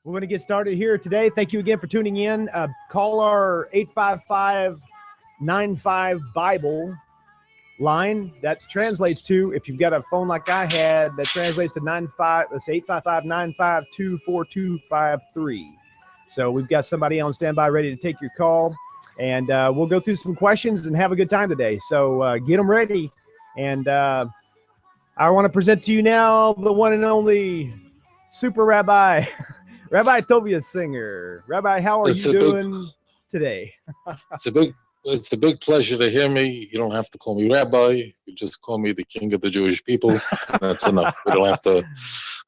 We're going to get started here today. Thank you again for tuning in. Call our 855-95-BIBLE line. That translates to, if you've got a phone like I had, that translates to 855-952-4253. So we've got somebody on standby ready to take your call, and we'll go through some questions and have a good time today. So get them ready. And I want to present to you now the one and only Super Rabbi, Rabbi Tovia Singer. Rabbi, how are you doing today? It's a big pleasure to hear me. You don't have to call me Rabbi. You can just call me the King of the Jewish people. That's enough. We don't have to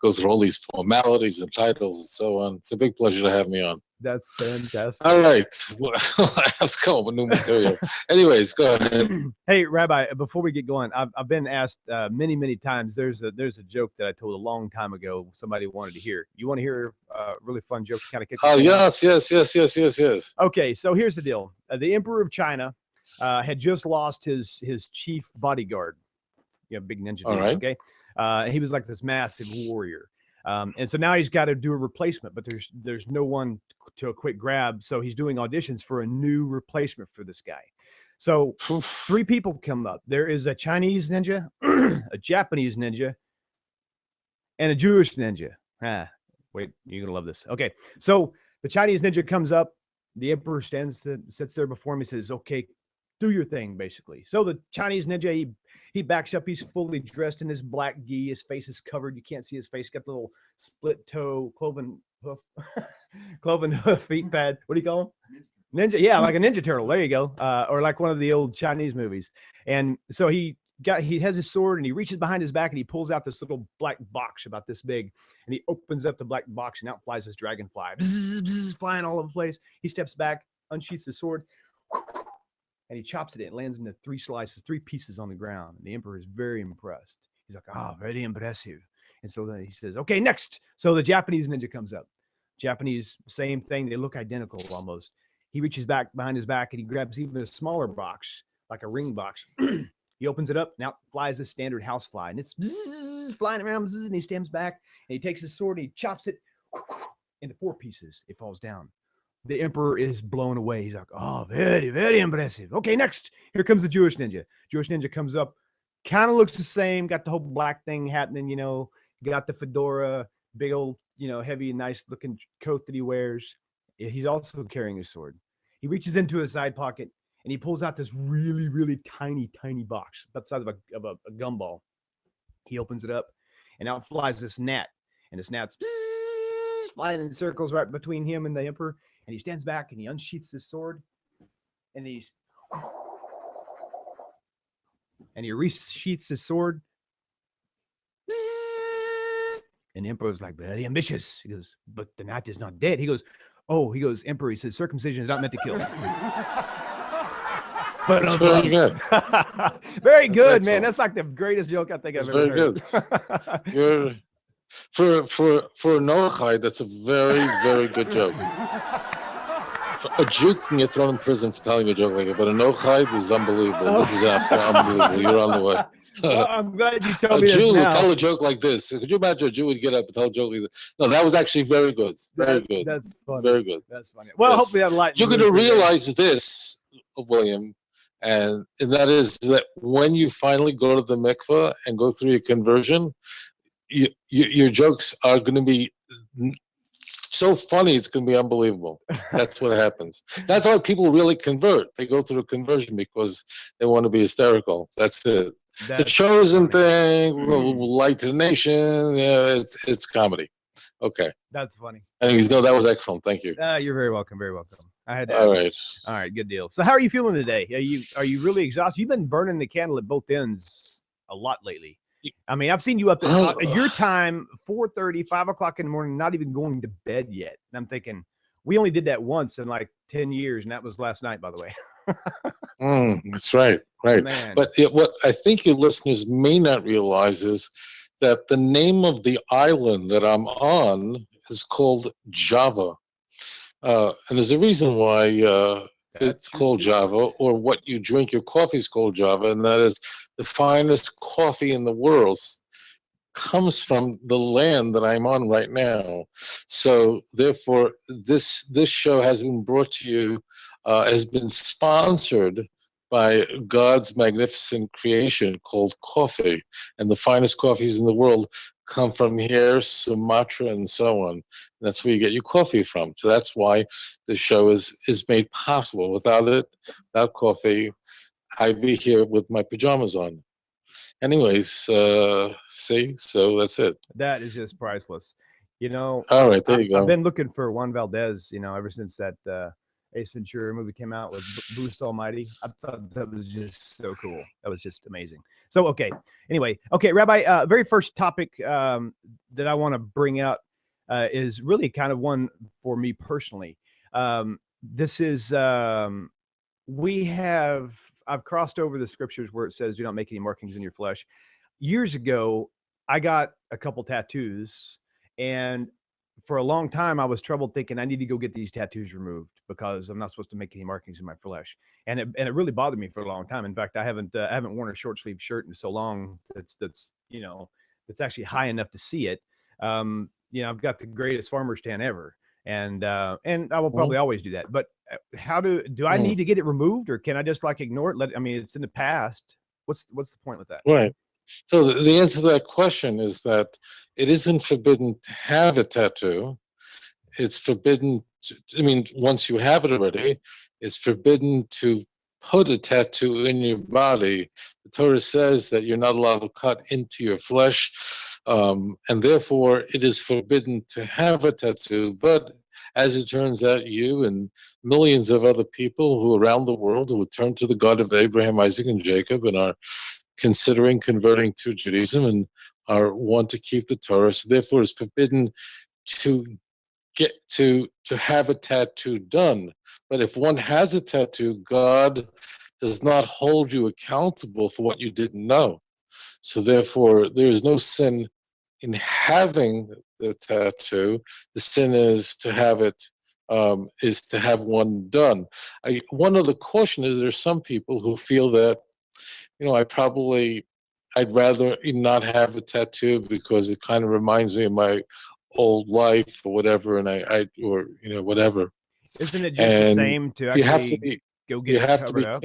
go through all these formalities and titles and so on. It's a big pleasure to have me on. That's fantastic. All right. Well, I have to come up with new material. Anyways, go ahead. Hey, Rabbi, before we get going, I've been asked many, many times. There's a joke that I told a long time ago somebody wanted to hear. You want to hear a really fun joke to kind of kick Oh, yes. Okay, so here's the deal. The Emperor of China had just lost his chief bodyguard. Big ninja dude, right. Okay? He was like this massive warrior. And so now he's got to do a replacement, but there's no one to a quick grab. So he's doing auditions for a new replacement for this guy. So three people come up. There is a Chinese ninja, a Japanese ninja, and a Jewish ninja. Wait, you're going to love this. Okay. So the Chinese ninja comes up. The emperor sits there before him. He says, okay, do your thing, basically. So the Chinese ninja, he backs up. He's fully dressed in his black gi. His face is covered. You can't see his face. Got the little split toe, cloven hoof feet pad. What do you call him? Ninja. Yeah, like a Ninja Turtle. There you go. Or like one of the old Chinese movies. And so he has his sword, and he reaches behind his back, and he pulls out this little black box about this big, and he opens up the black box, and out flies this dragonfly, flying all over the place. He steps back, unsheaths his sword, and he chops it. It lands into three pieces on the ground. And the emperor is very impressed. He's like, very impressive. And so then he says, okay, next. So the Japanese ninja comes up. Japanese, same thing. They look identical almost. He reaches back behind his back, and he grabs even a smaller box, like a ring box. He opens it up, and out flies a standard housefly, and it's flying around, and he stands back, and he takes his sword, and he chops it into four pieces. It falls down. The emperor is blown away. He's like, very, very impressive. Okay, next. Here comes the Jewish ninja. Jewish ninja comes up, kind of looks the same, got the whole black thing happening, got the fedora, big old, heavy and nice looking coat that he wears. He's also carrying his sword. He reaches into his side pocket, and he pulls out this really, really tiny, tiny box, about the size of a gumball. He opens it up, and out flies this gnat, and this gnat's flying in circles right between him and the emperor. And he stands back, and he unsheaths his sword, and he resheaths his sword. And the emperor's like, very ambitious. He goes, but the gnat is not dead. He goes, emperor, he says, circumcision is not meant to kill. But that's very good. Very good, man. That's like the greatest joke I think I've ever heard. Good. For Noahide, that's a very, very good joke. A Jew can get thrown in prison for telling a joke like it, but a Noahide is unbelievable. This is unbelievable. You're on the way. Well, I'm glad you told me this. A Jew would tell a joke like this. Could you imagine a Jew would get up and tell a joke like this? No, that was actually very good. Very good. That's funny. Very good. That's funny. Well, hopefully that light. You're going to realize this, William, and that is that when you finally go to the mikveh and go through your conversion, your jokes are going to be so funny, it's going to be unbelievable. That's what happens. That's why people really convert. They go through a conversion because they want to be hysterical. That's it. The chosen thing, light to the nation. Yeah, it's comedy. Okay. That's funny. Anyways, no, that was excellent. Thank you. You're very welcome. Very welcome. I had to All right. All right. Good deal. So how are you feeling today? Are you really exhausted? You've been burning the candle at both ends a lot lately. I mean, I've seen you up at your time, 4:30, 5 o'clock in the morning, not even going to bed yet. And I'm thinking, we only did that once in like 10 years, and that was last night, by the way. That's right. Right. Man. But what I think your listeners may not realize is that the name of the island that I'm on is called Java. And there's a reason why it's called Java, or what you drink your coffee is called Java, and that is the finest coffee in the world comes from the land that I'm on right now. So therefore, this show has been brought to you, has been sponsored by God's magnificent creation called coffee. And the finest coffees in the world come from here, Sumatra, and so on. And that's where you get your coffee from. So that's why the show is made possible. Without it, without coffee, I'd be here with my pajamas on. Anyways, see, so that's it. That is just priceless. You know, All right, there you go. I've been looking for Juan Valdez, you know, ever since that Ace Ventura movie came out with Bruce Almighty. I thought that was just so cool. That was just amazing. So, okay. Anyway, okay, Rabbi, very first topic that I want to bring out is really kind of one for me personally. This is, I've crossed over the scriptures where it says, do not make any markings in your flesh. Years ago, I got a couple tattoos, and for a long time, I was troubled thinking I need to go get these tattoos removed because I'm not supposed to make any markings in my flesh. And it really bothered me for a long time. In fact, I haven't worn a short sleeve shirt in so long that's actually high enough to see it. I've got the greatest farmer's tan ever. And I will probably always do that. But how do I need to get it removed, or can I just like ignore it? It's in the past. What's the point with that? Right. So the answer to that question is that it isn't forbidden to have a tattoo. It's forbidden once you have it already, it's forbidden to put a tattoo in your body. The Torah says that you're not allowed to cut into your flesh, and therefore it is forbidden to have a tattoo. But as it turns out, you and millions of other people who around the world who would turn to the God of Abraham, Isaac, and Jacob and are considering converting to Judaism and want to keep the Torah. So therefore it's forbidden to get to have a tattoo done. But if one has a tattoo, God does not hold you accountable for what you didn't know. So therefore there is no sin in having the tattoo. The sin is to have it, is to have one done. One other caution is there's some people who feel that, I'd rather not have a tattoo because it kind of reminds me of my old life or whatever, and whatever. Isn't it just the same to actually go get it covered up?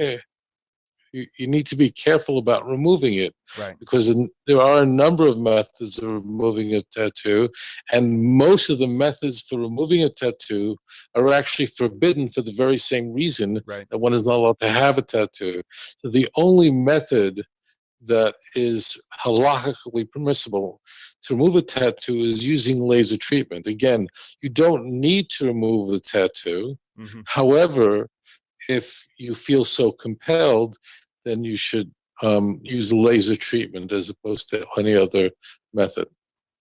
You need to be careful about removing it, right? Because there are a number of methods of removing a tattoo, and most of the methods for removing a tattoo are actually forbidden for the very same reason that one is not allowed to have a tattoo. So the only method that is halakhically permissible to remove a tattoo is using laser treatment. Again, you don't need to remove the tattoo. Mm-hmm. However, if you feel so compelled, then you should use laser treatment as opposed to any other method.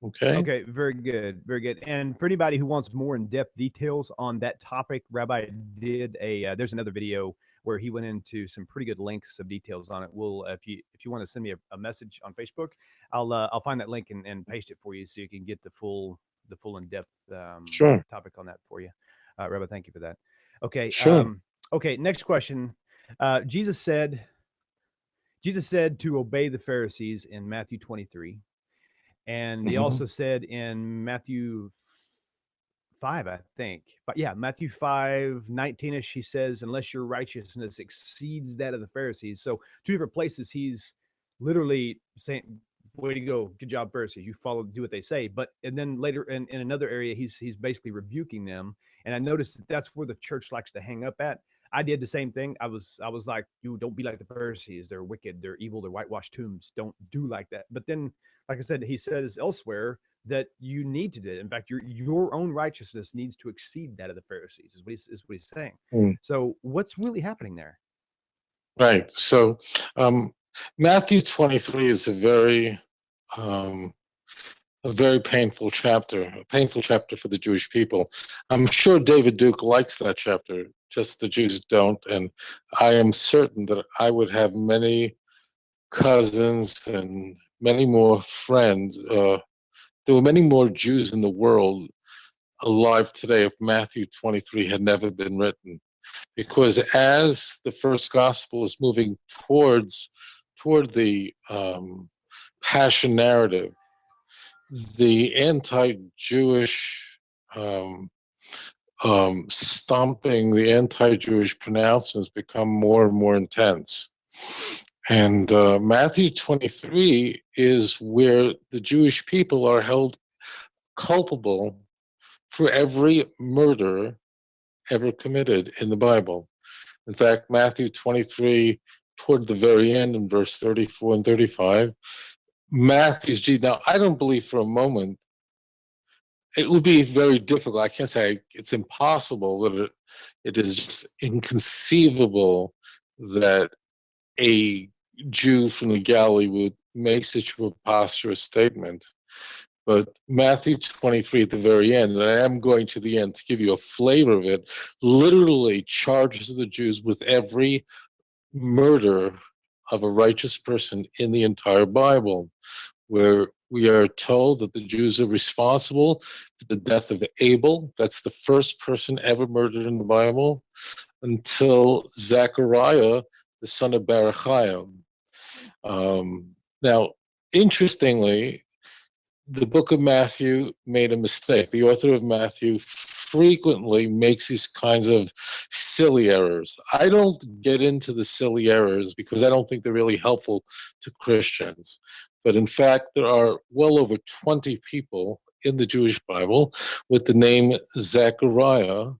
Okay? Okay, very good, very good. And for anybody who wants more in-depth details on that topic, Rabbi did there's another video where he went into some pretty good links of details on it. We'll, if you want to send me a message on Facebook, I'll find that link and paste it for you so you can get the full in-depth topic on that for you. Rabbi, thank you for that. Okay. Sure. Okay, next question. Jesus said to obey the Pharisees in Matthew 23. And he also said in Matthew 5, I think. But yeah, Matthew 5:19ish, he says, unless your righteousness exceeds that of the Pharisees. So two different places he's literally saying, way to go, good job, Pharisees, you do what they say. But and then later in another area, he's basically rebuking them. And I noticed that's where the church likes to hang up at. I did the same thing. I was like, you don't be like the Pharisees. They're wicked. They're evil. They're whitewashed tombs. Don't do like that. But then, like I said, he says elsewhere that you need to do it. In fact, your own righteousness needs to exceed that of the Pharisees, is what he's saying. So what's really happening there? Right. So Matthew 23 is a very painful chapter, a painful chapter for the Jewish people. I'm sure David Duke likes that chapter, just the Jews don't. And I am certain that I would have many cousins and many more friends. There were many more Jews in the world alive today if Matthew 23 had never been written. Because as the first gospel is moving toward the passion narrative, the anti-Jewish stomping, the anti-Jewish pronouncements become more and more intense. And Matthew 23 is where the Jewish people are held culpable for every murder ever committed in the Bible. In fact, Matthew 23, toward the very end, in verse 34 and 35, Matthew's G. Now, I don't believe for a moment it would be very difficult. I can't say it's impossible, but it is just inconceivable that a Jew from the Galilee would make such a preposterous statement. But Matthew 23 at the very end, and I am going to the end to give you a flavor of it, literally charges the Jews with every murder of a righteous person in the entire Bible, where we are told that the Jews are responsible for the death of Abel. That's the first person ever murdered in the Bible, until Zechariah, the son of Berechiah. Now, interestingly, the book of Matthew made a mistake. The author of Matthew frequently makes these kinds of silly errors. I don't get into the silly errors because I don't think they're really helpful to Christians. But in fact, there are well over 20 people in the Jewish Bible with the name Zechariah.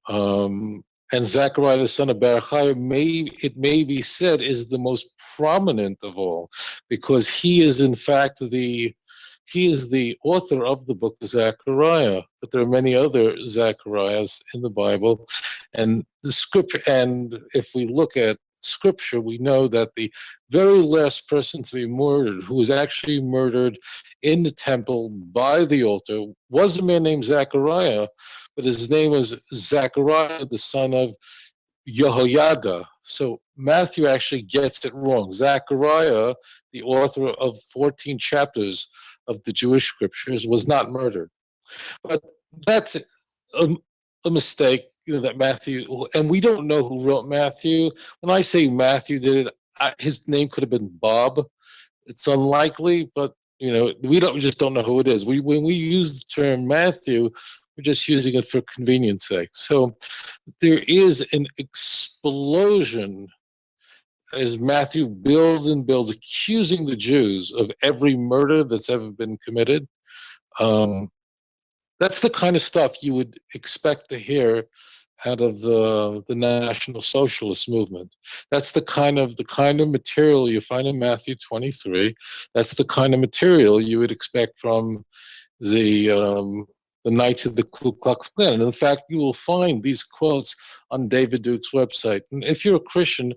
And Zechariah, the son of Berechiah, it may be said, is the most prominent of all, because he is in fact the author of the book of Zechariah, but there are many other Zechariahs in the Bible. And the scripture, and if we look at scripture, we know that the very last person to be murdered, who was actually murdered in the temple by the altar, was a man named Zechariah, but his name was Zechariah, the son of Jehoiada. So Matthew actually gets it wrong. Zechariah, the author of 14 chapters of the Jewish scriptures, was not murdered. But that's a mistake, that Matthew, and we don't know who wrote Matthew. When I say Matthew did it, his name could have been Bob. It's unlikely, but we just don't know who it is. When we use the term Matthew, we're just using it for convenience sake. So there is an explosion as Matthew builds and builds, accusing the Jews of every murder that's ever been committed. That's the kind of stuff you would expect to hear out of the National Socialist movement. That's the kind of material you find in Matthew 23. That's the kind of material you would expect from the Knights of the Ku Klux Klan. And in fact, you will find these quotes on David Duke's website. And if you're a Christian,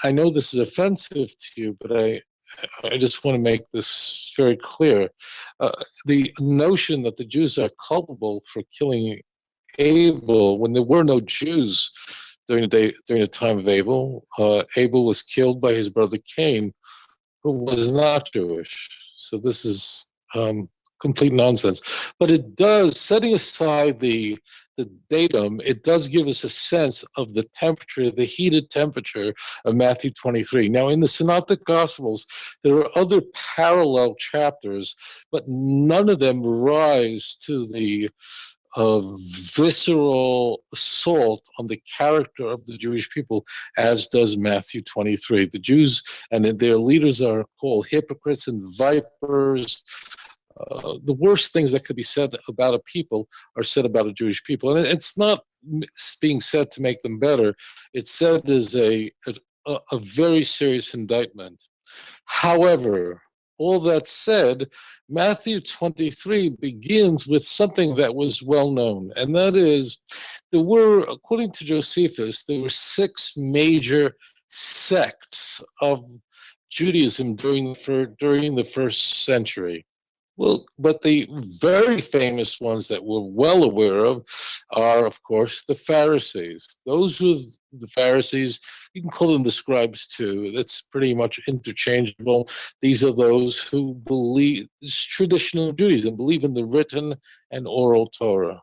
I know this is offensive to you, but I just want to make this very clear. The notion that the Jews are culpable for killing Abel, when there were no Jews during the time of Abel, Abel was killed by his brother Cain, who was not Jewish. So this is complete nonsense. But it does, setting aside the datum, it does give us a sense of the temperature, the heated temperature of Matthew 23. Now, in the Synoptic Gospels, there are other parallel chapters, but none of them rise to the visceral assault on the character of the Jewish people, as does Matthew 23. The Jews and their leaders are called hypocrites and vipers. The worst things that could be said about a people are said about a Jewish people. And it's not being said to make them better. It's said as a very serious indictment. However, all that said, Matthew 23 begins with something that was well known, and that is, according to Josephus, there were 6 major sects of Judaism during the first century. Well, but the very famous ones that we're well aware of are, of course, the Pharisees. Those were the Pharisees. You can call them the scribes too. That's pretty much interchangeable. These are those who believe traditional Judaism, believe in the written and oral Torah.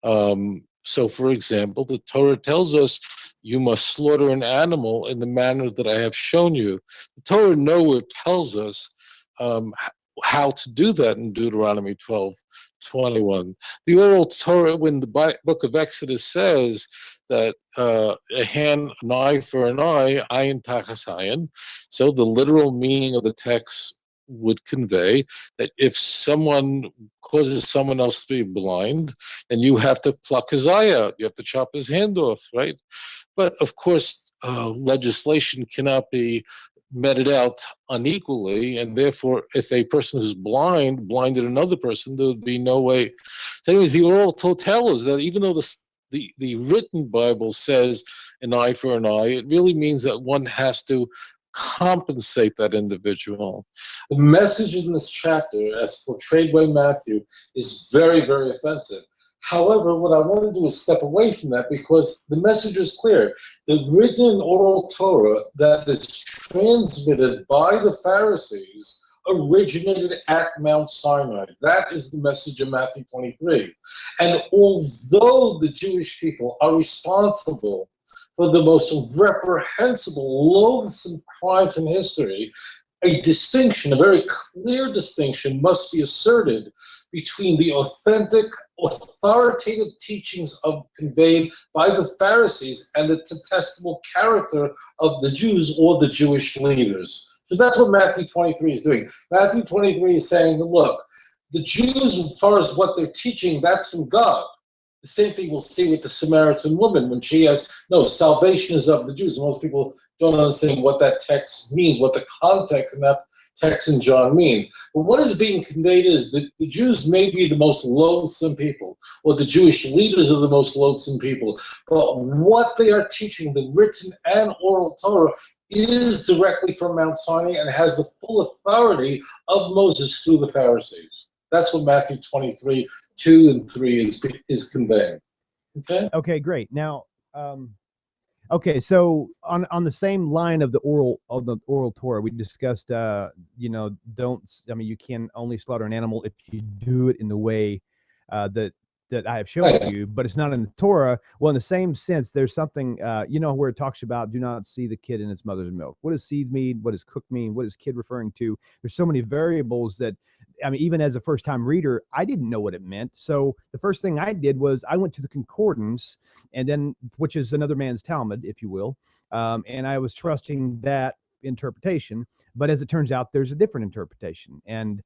So, for example, the Torah tells us you must slaughter an animal in the manner that I have shown you. The Torah nowhere tells us how to do that in Deuteronomy 12:21. The oral Torah, when the book of Exodus says that an eye for an eye, ayin tachas ayin, so the literal meaning of the text would convey that if someone causes someone else to be blind, then you have to pluck his eye out, you have to chop his hand off, right? But of course, legislation cannot be meted out unequally, and therefore, if a person who's blinded another person, there would be no way. So anyways, the oral Torah tells us that even though the written Bible says an eye for an eye, it really means that one has to compensate that individual. The message in this chapter, as portrayed by Matthew, is very, very offensive. However, what I want to do is step away from that, because the message is clear. The written oral Torah that is transmitted by the Pharisees originated at Mount Sinai. That is the message of Matthew 23. And although the Jewish people are responsible for the most reprehensible, loathsome crimes in history, a distinction, a very clear distinction, must be asserted between the authentic, authoritative teachings conveyed by the Pharisees and the detestable character of the Jews or the Jewish leaders. So that's what Matthew 23 is doing. Matthew 23 is saying, look, the Jews, as far as what they're teaching, that's from God. The same thing we'll see with the Samaritan woman when she has, no, salvation is of the Jews. Most people don't understand what that text means, what the context in that text in John means. But what is being conveyed is that the Jews may be the most loathsome people, or the Jewish leaders are the most loathsome people. But what they are teaching, the written and oral Torah, is directly from Mount Sinai and has the full authority of Moses through the Pharisees. That's what Matthew 23, 2 and 3 is conveying. Okay? Okay, great. Now, okay, so on the same line of the oral Torah, we discussed, you know, you can only slaughter an animal if you do it in the way that I have shown you, but it's not in the Torah. Well, in the same sense, there's something, you know, where it talks about do not see the kid in its mother's milk. What does seed mean? What does cook mean? What is kid referring to? There's so many variables that, I mean, even as a first-time reader, I didn't know what it meant. So the first thing I did was I went to the concordance, and then, which is another man's Talmud, if you will, and I was trusting that interpretation. But as it turns out, there's a different interpretation. And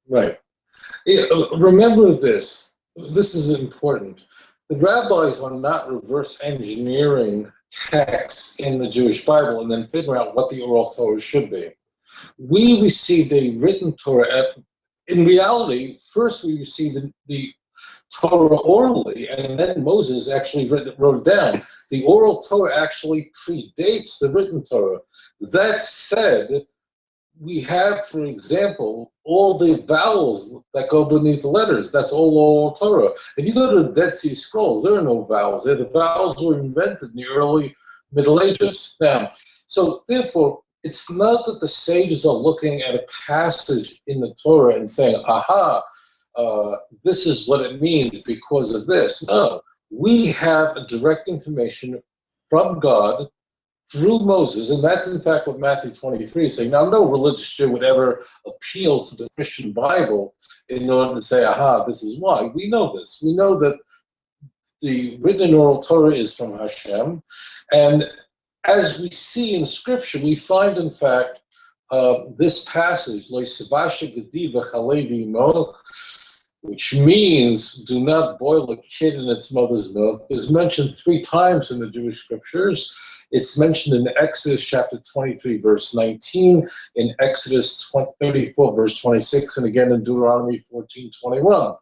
right. Yeah, remember this. This is important. The rabbis are not reverse engineering texts in the Jewish Bible and then figure out what the oral Torah should be. We received a written Torah. In reality, first we received the Torah orally, and then Moses actually wrote it down. The oral Torah actually predates the written Torah. That said, we have, for example, all the vowels that go beneath the letters. That's all oral Torah. If you go to the Dead Sea Scrolls, there are no vowels there. The vowels were invented in the early Middle Ages. Now, so therefore, it's not that the sages are looking at a passage in the Torah and saying, aha, this is what it means because of this. No, we have a direct information from God through Moses, and that's in fact what Matthew 23 is saying. Now, no religious Jew would ever appeal to the Christian Bible in order to say, aha, this is why. We know this. We know that the written and oral Torah is from Hashem, and as we see in Scripture, we find, in fact, this passage, which means do not boil a kid in its mother's milk, is mentioned 3 times in the Jewish Scriptures. It's mentioned in Exodus chapter 23, verse 19, in Exodus 34, verse 26, and again in Deuteronomy 14, 21.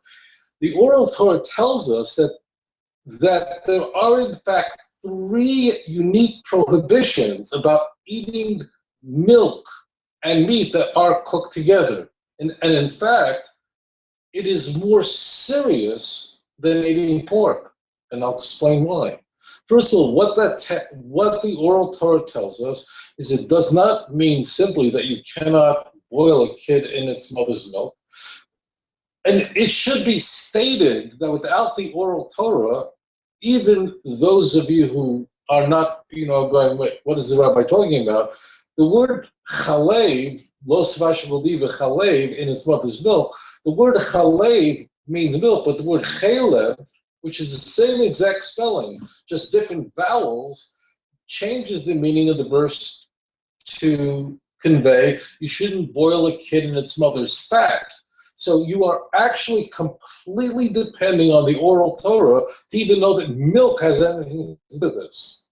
The oral Torah tells us that there are, in fact, 3 unique prohibitions about eating milk and meat that are cooked together. And in fact, it is more serious than eating pork. And I'll explain why. First of all, what the oral Torah tells us is it does not mean simply that you cannot boil a kid in its mother's milk. And it should be stated that without the oral Torah, even those of you who are not, going, wait, what is the rabbi talking about? The word chalev, lo svash v'diva chalev, in its mother's milk, the word chalev means milk, but the word chalev, which is the same exact spelling, just different vowels, changes the meaning of the verse to convey you shouldn't boil a kid in its mother's fat. So you are actually completely depending on the oral Torah to even know that milk has anything to do with this.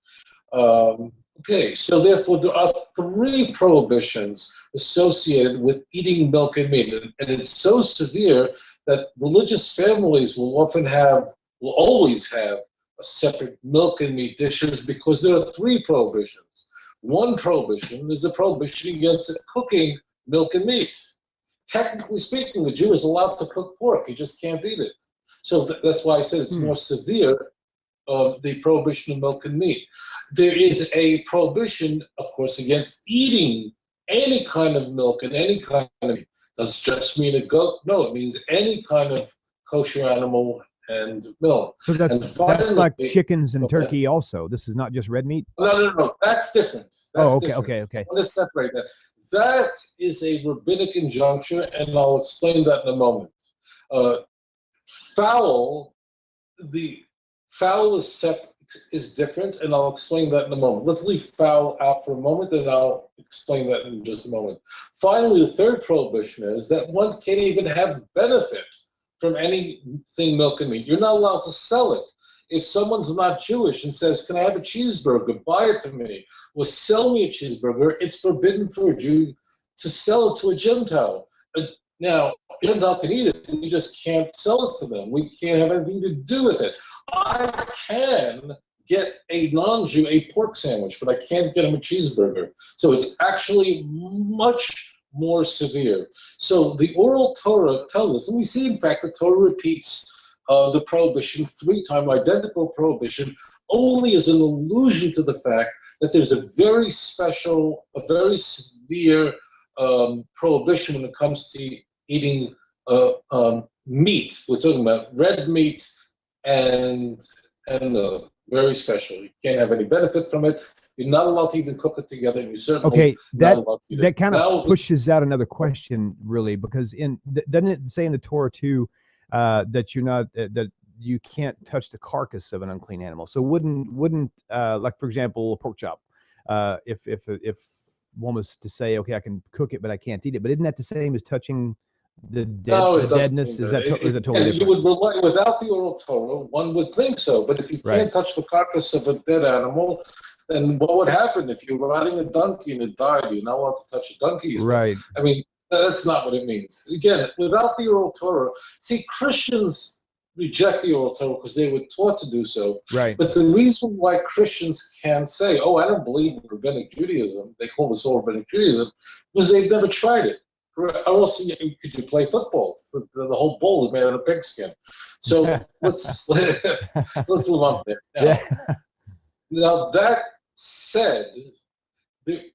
Okay, so therefore there are 3 prohibitions associated with eating milk and meat, and it's so severe that religious families will always have a separate milk and meat dishes because there are 3 prohibitions. One prohibition is a prohibition against cooking milk and meat. Technically speaking, a Jew is allowed to cook pork, he just can't eat it. So that's why I said it's more severe, the prohibition of milk and meat. There is a prohibition, of course, against eating any kind of milk and any kind of meat. Does it just mean a goat? No, it means any kind of kosher animal and milk. So that's like chickens and turkey also. This is not just red meat? No. That's different. That's okay. I want to separate that. That is a rabbinic injunction, and I'll explain that in a moment. Fowl is different, and I'll explain that in a moment. Let's leave fowl out for a moment, and I'll explain that in just a moment. Finally, the 3rd prohibition is that one can't even have benefit from anything milk and meat. You're not allowed to sell it. If someone's not Jewish and says, can I have a cheeseburger, buy it for me, or sell me a cheeseburger, it's forbidden for a Jew to sell it to a Gentile. Now, a Gentile can eat it, we just can't sell it to them. We can't have anything to do with it. I can get a non-Jew a pork sandwich, but I can't get him a cheeseburger. So it's actually much more severe. So the oral Torah tells us, and we see in fact the Torah repeats the prohibition 3 times, identical prohibition, only as an allusion to the fact that there's a very special, a very severe prohibition when it comes to eating meat. We're talking about red meat and very special. You can't have any benefit from it. You're not allowed to even cook it together. And you certainly not allowed to eat that it. kind of pushes out another question, really, because doesn't it say in the Torah too that you're not that you can't touch the carcass of an unclean animal? So wouldn't like, for example, a pork chop, if one was to say, okay, I can cook it, but I can't eat it, but isn't that the same as touching the deadness? Is that totally different? You would rely, without the oral Torah, one would think so, but if you can't touch the carcass of a dead animal, then what would happen if you were riding a donkey and it died? You're not allowed to touch a donkey. Right. I mean, that's not what it means. Again, without the oral Torah, see, Christians reject the oral Torah because they were taught to do so. Right. But the reason why Christians can say, oh, I don't believe in rabbinic Judaism, they call this all rabbinic Judaism, because they've never tried it. Or else, could you play football? The whole bowl is made out of pigskin. So let's move on there. Now that said, the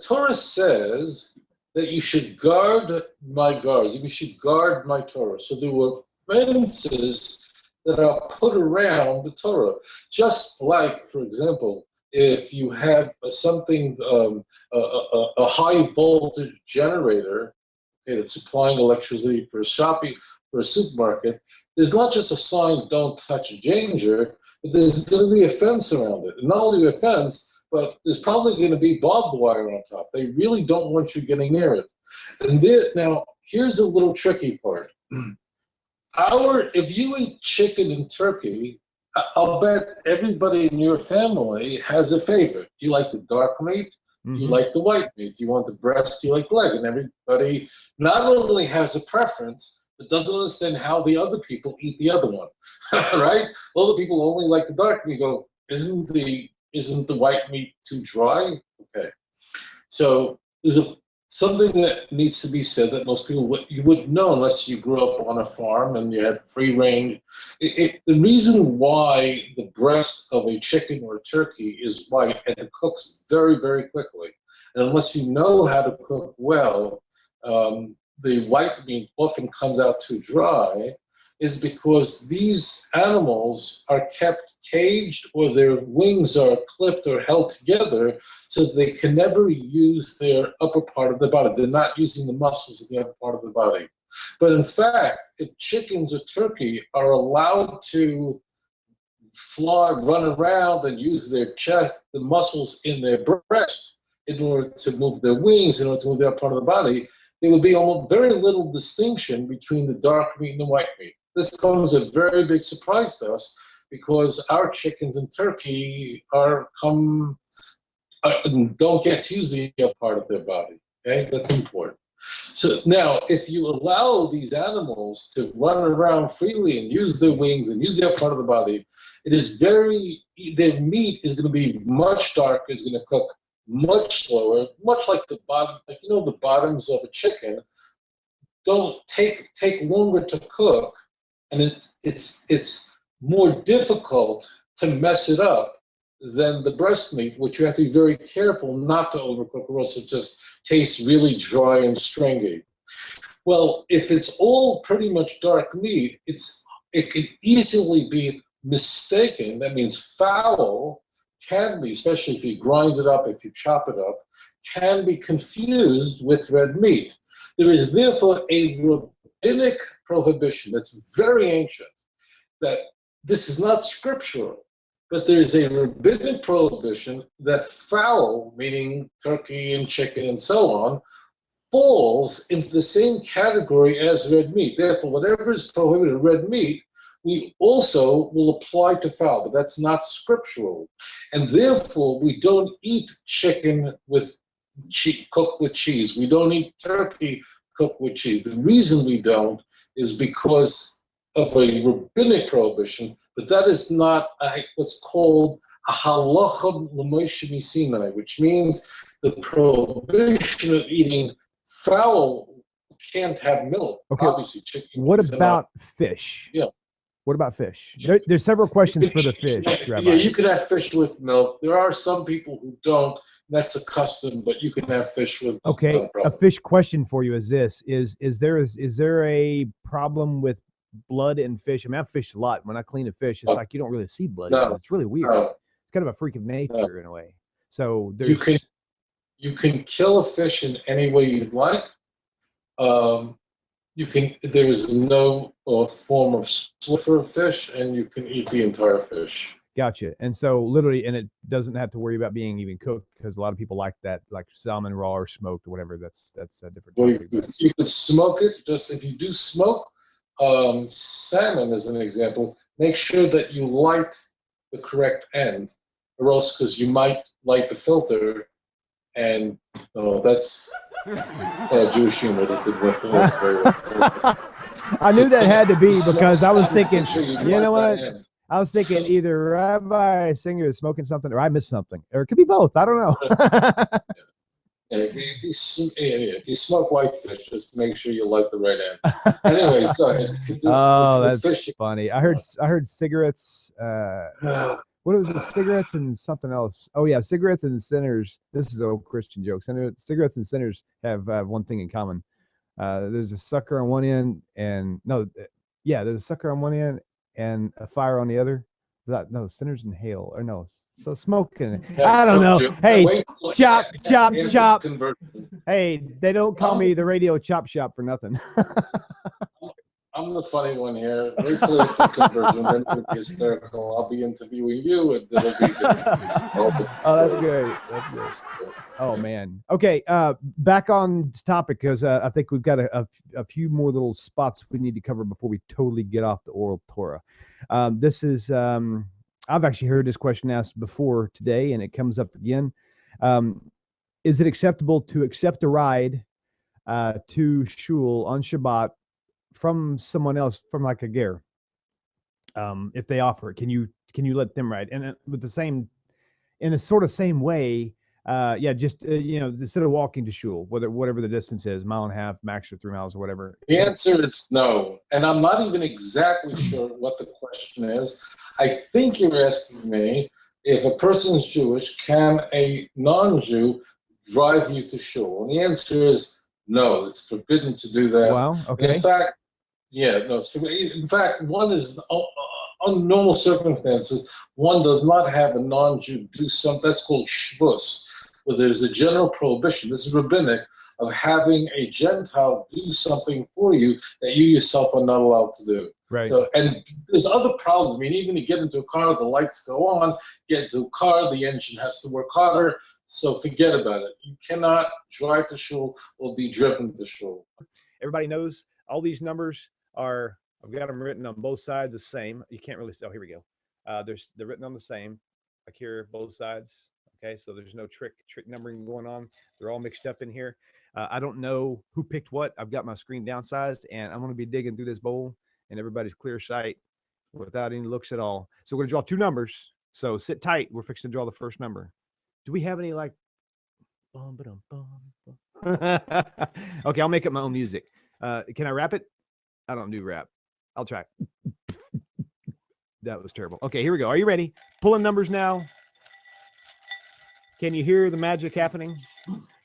Torah says that you should guard my guards. You should guard my Torah. So there were fences that are put around the Torah, just like, for example, if you have something, a high voltage generator, okay, that's supplying electricity for a supermarket, there's not just a sign, don't touch a danger, but there's going to be a fence around it. And not only a fence, but there's probably going to be barbed wire on top. They really don't want you getting near it. And now, here's a little tricky part. If you eat chicken and turkey, I'll bet everybody in your family has a favorite. Do you like the dark meat? Do you like the white meat? Do you want the breast? Do you like the leg? And everybody not only has a preference, but doesn't understand how the other people eat the other one, right? Other people only like the dark meat. Go, isn't the white meat too dry? Okay, so there's something that needs to be said that most people you wouldn't know unless you grew up on a farm and you had free range. The reason why the breast of a chicken or a turkey is white and it cooks very, very quickly, and unless you know how to cook well, the white meat often comes out too dry. is because these animals are kept caged or their wings are clipped or held together so that they can never use their upper part of the body. They're not using the muscles of the upper part of the body. But in fact, if chickens or turkey are allowed to fly, run around and use their chest, the muscles in their breast, in order to move their wings, in order to move their part of the body, there would be almost very little distinction between the dark meat and the white meat. This comes as a very big surprise to us because our chickens and turkey don't get to use the upper part of their body. Okay, that's important. So now, if you allow these animals to run around freely and use their wings and use their part of the body, their meat is going to be much darker, is going to cook much slower, much like the bottom, the bottoms of a chicken don't take longer to cook, and it's more difficult to mess it up than the breast meat, which you have to be very careful not to overcook, or else it just tastes really dry and stringy. Well, if it's all pretty much dark meat, it can easily be mistaken. That means foul can be, especially if you grind it up, if you chop it up, can be confused with red meat. There is therefore a rabbinic prohibition that's very ancient, that this is not scriptural, but there is a rabbinic prohibition that fowl, meaning turkey and chicken and so on, falls into the same category as red meat. Therefore, whatever is prohibited in red meat, we also will apply to fowl, but that's not scriptural. And therefore, we don't eat chicken cooked with cheese. We don't eat turkey cooked with cheese. The reason we don't is because of a rabbinic prohibition, but that is not what's called a halacha l'Moshe Sinai, which means the prohibition of eating fowl can't have milk. Okay. Obviously, chicken. What about fish? Yeah. What about fish? There's several questions for the fish, Rabbi. Yeah, you could have fish with milk. There are some people who don't. That's a custom, but you can have fish with milk. Okay, a fish question for you is this: is there a problem with blood in fish? I mean, I've fished a lot. When I clean a fish, it's like you don't really see blood. No. It's really weird. No. It's kind of a freak of nature in a way. So there's... you can kill a fish in any way you'd like. There is no form of slaughter for a fish, and you can eat the entire fish. Gotcha. And so literally, and it doesn't have to worry about being even cooked, because a lot of people like that, like salmon raw or smoked or whatever. That's a different topic. Well, you could smoke it. Just if you do smoke salmon, as an example, make sure that you light the correct end, or else, because you might light the filter, and that's Jewish humor that did work very well. I knew that had to be, because I was thinking, you know what? End. I was thinking either Rabbi Singer is smoking something, or I missed something, or it could be both. I don't know. If you smoke whitefish, just make sure you light the right end. Anyways, go ahead. That's funny. I heard cigarettes. What was it? Cigarettes and something else. Oh yeah, cigarettes and sinners. This is an old Christian joke. Cigarettes and sinners have one thing in common. There's a sucker on one end, there's a sucker on one end and a fire on the other. No, sinners inhale, or no, so smoking. I don't know. Hey, chop. Hey, they don't call me the radio chop shop for nothing. I'm the funny one here. Wait till it's a conversion, then it'll be hysterical. I'll be interviewing you, and it'll be good. That's great. That's good. Oh man. Okay. Back on topic, because I think we've got a few more little spots we need to cover before we totally get off the oral Torah. This is I've actually heard this question asked before today, and it comes up again. Is it acceptable to accept a ride to Shul on Shabbat from someone else, from like a ger, if they offer it? Can you let them ride? And with the same, in a sort of same way, instead of walking to Shul, whatever the distance is, 1.5 miles, max, or 3 miles, or whatever. The answer is no, and I'm not even exactly sure what the question is. I think you're asking me if a person's Jewish, can a non-Jew drive you to Shul? And the answer is no. It's forbidden to do that. Wow. Okay. And in fact, Yeah, no. In fact, one is under normal circumstances, one does not have a non-Jew do something that's called shvus, where there's a general prohibition. This is rabbinic, of having a Gentile do something for you that you yourself are not allowed to do. Right. So, and there's other problems. I mean, even to get into a car, the lights go on. Get into a car, the engine has to work harder. So forget about it. You cannot drive to shul or be driven to shul. Everybody knows all these numbers are, I've got them written on both sides the same. You can't really, oh, here we go. They're written on the same, like here, both sides. Okay, so there's no trick numbering going on. They're all mixed up in here. I don't know who picked what. I've got my screen downsized, and I'm going to be digging through this bowl, and everybody's clear sight without any looks at all. So we're going to draw two numbers. So sit tight. We're fixing to draw the first number. Do we have any like? Okay, I'll make up my own music. Can I rap it? I don't do rap. I'll try. That was terrible. Okay, here we go. Are you ready? Pulling numbers now. Can you hear the magic happening?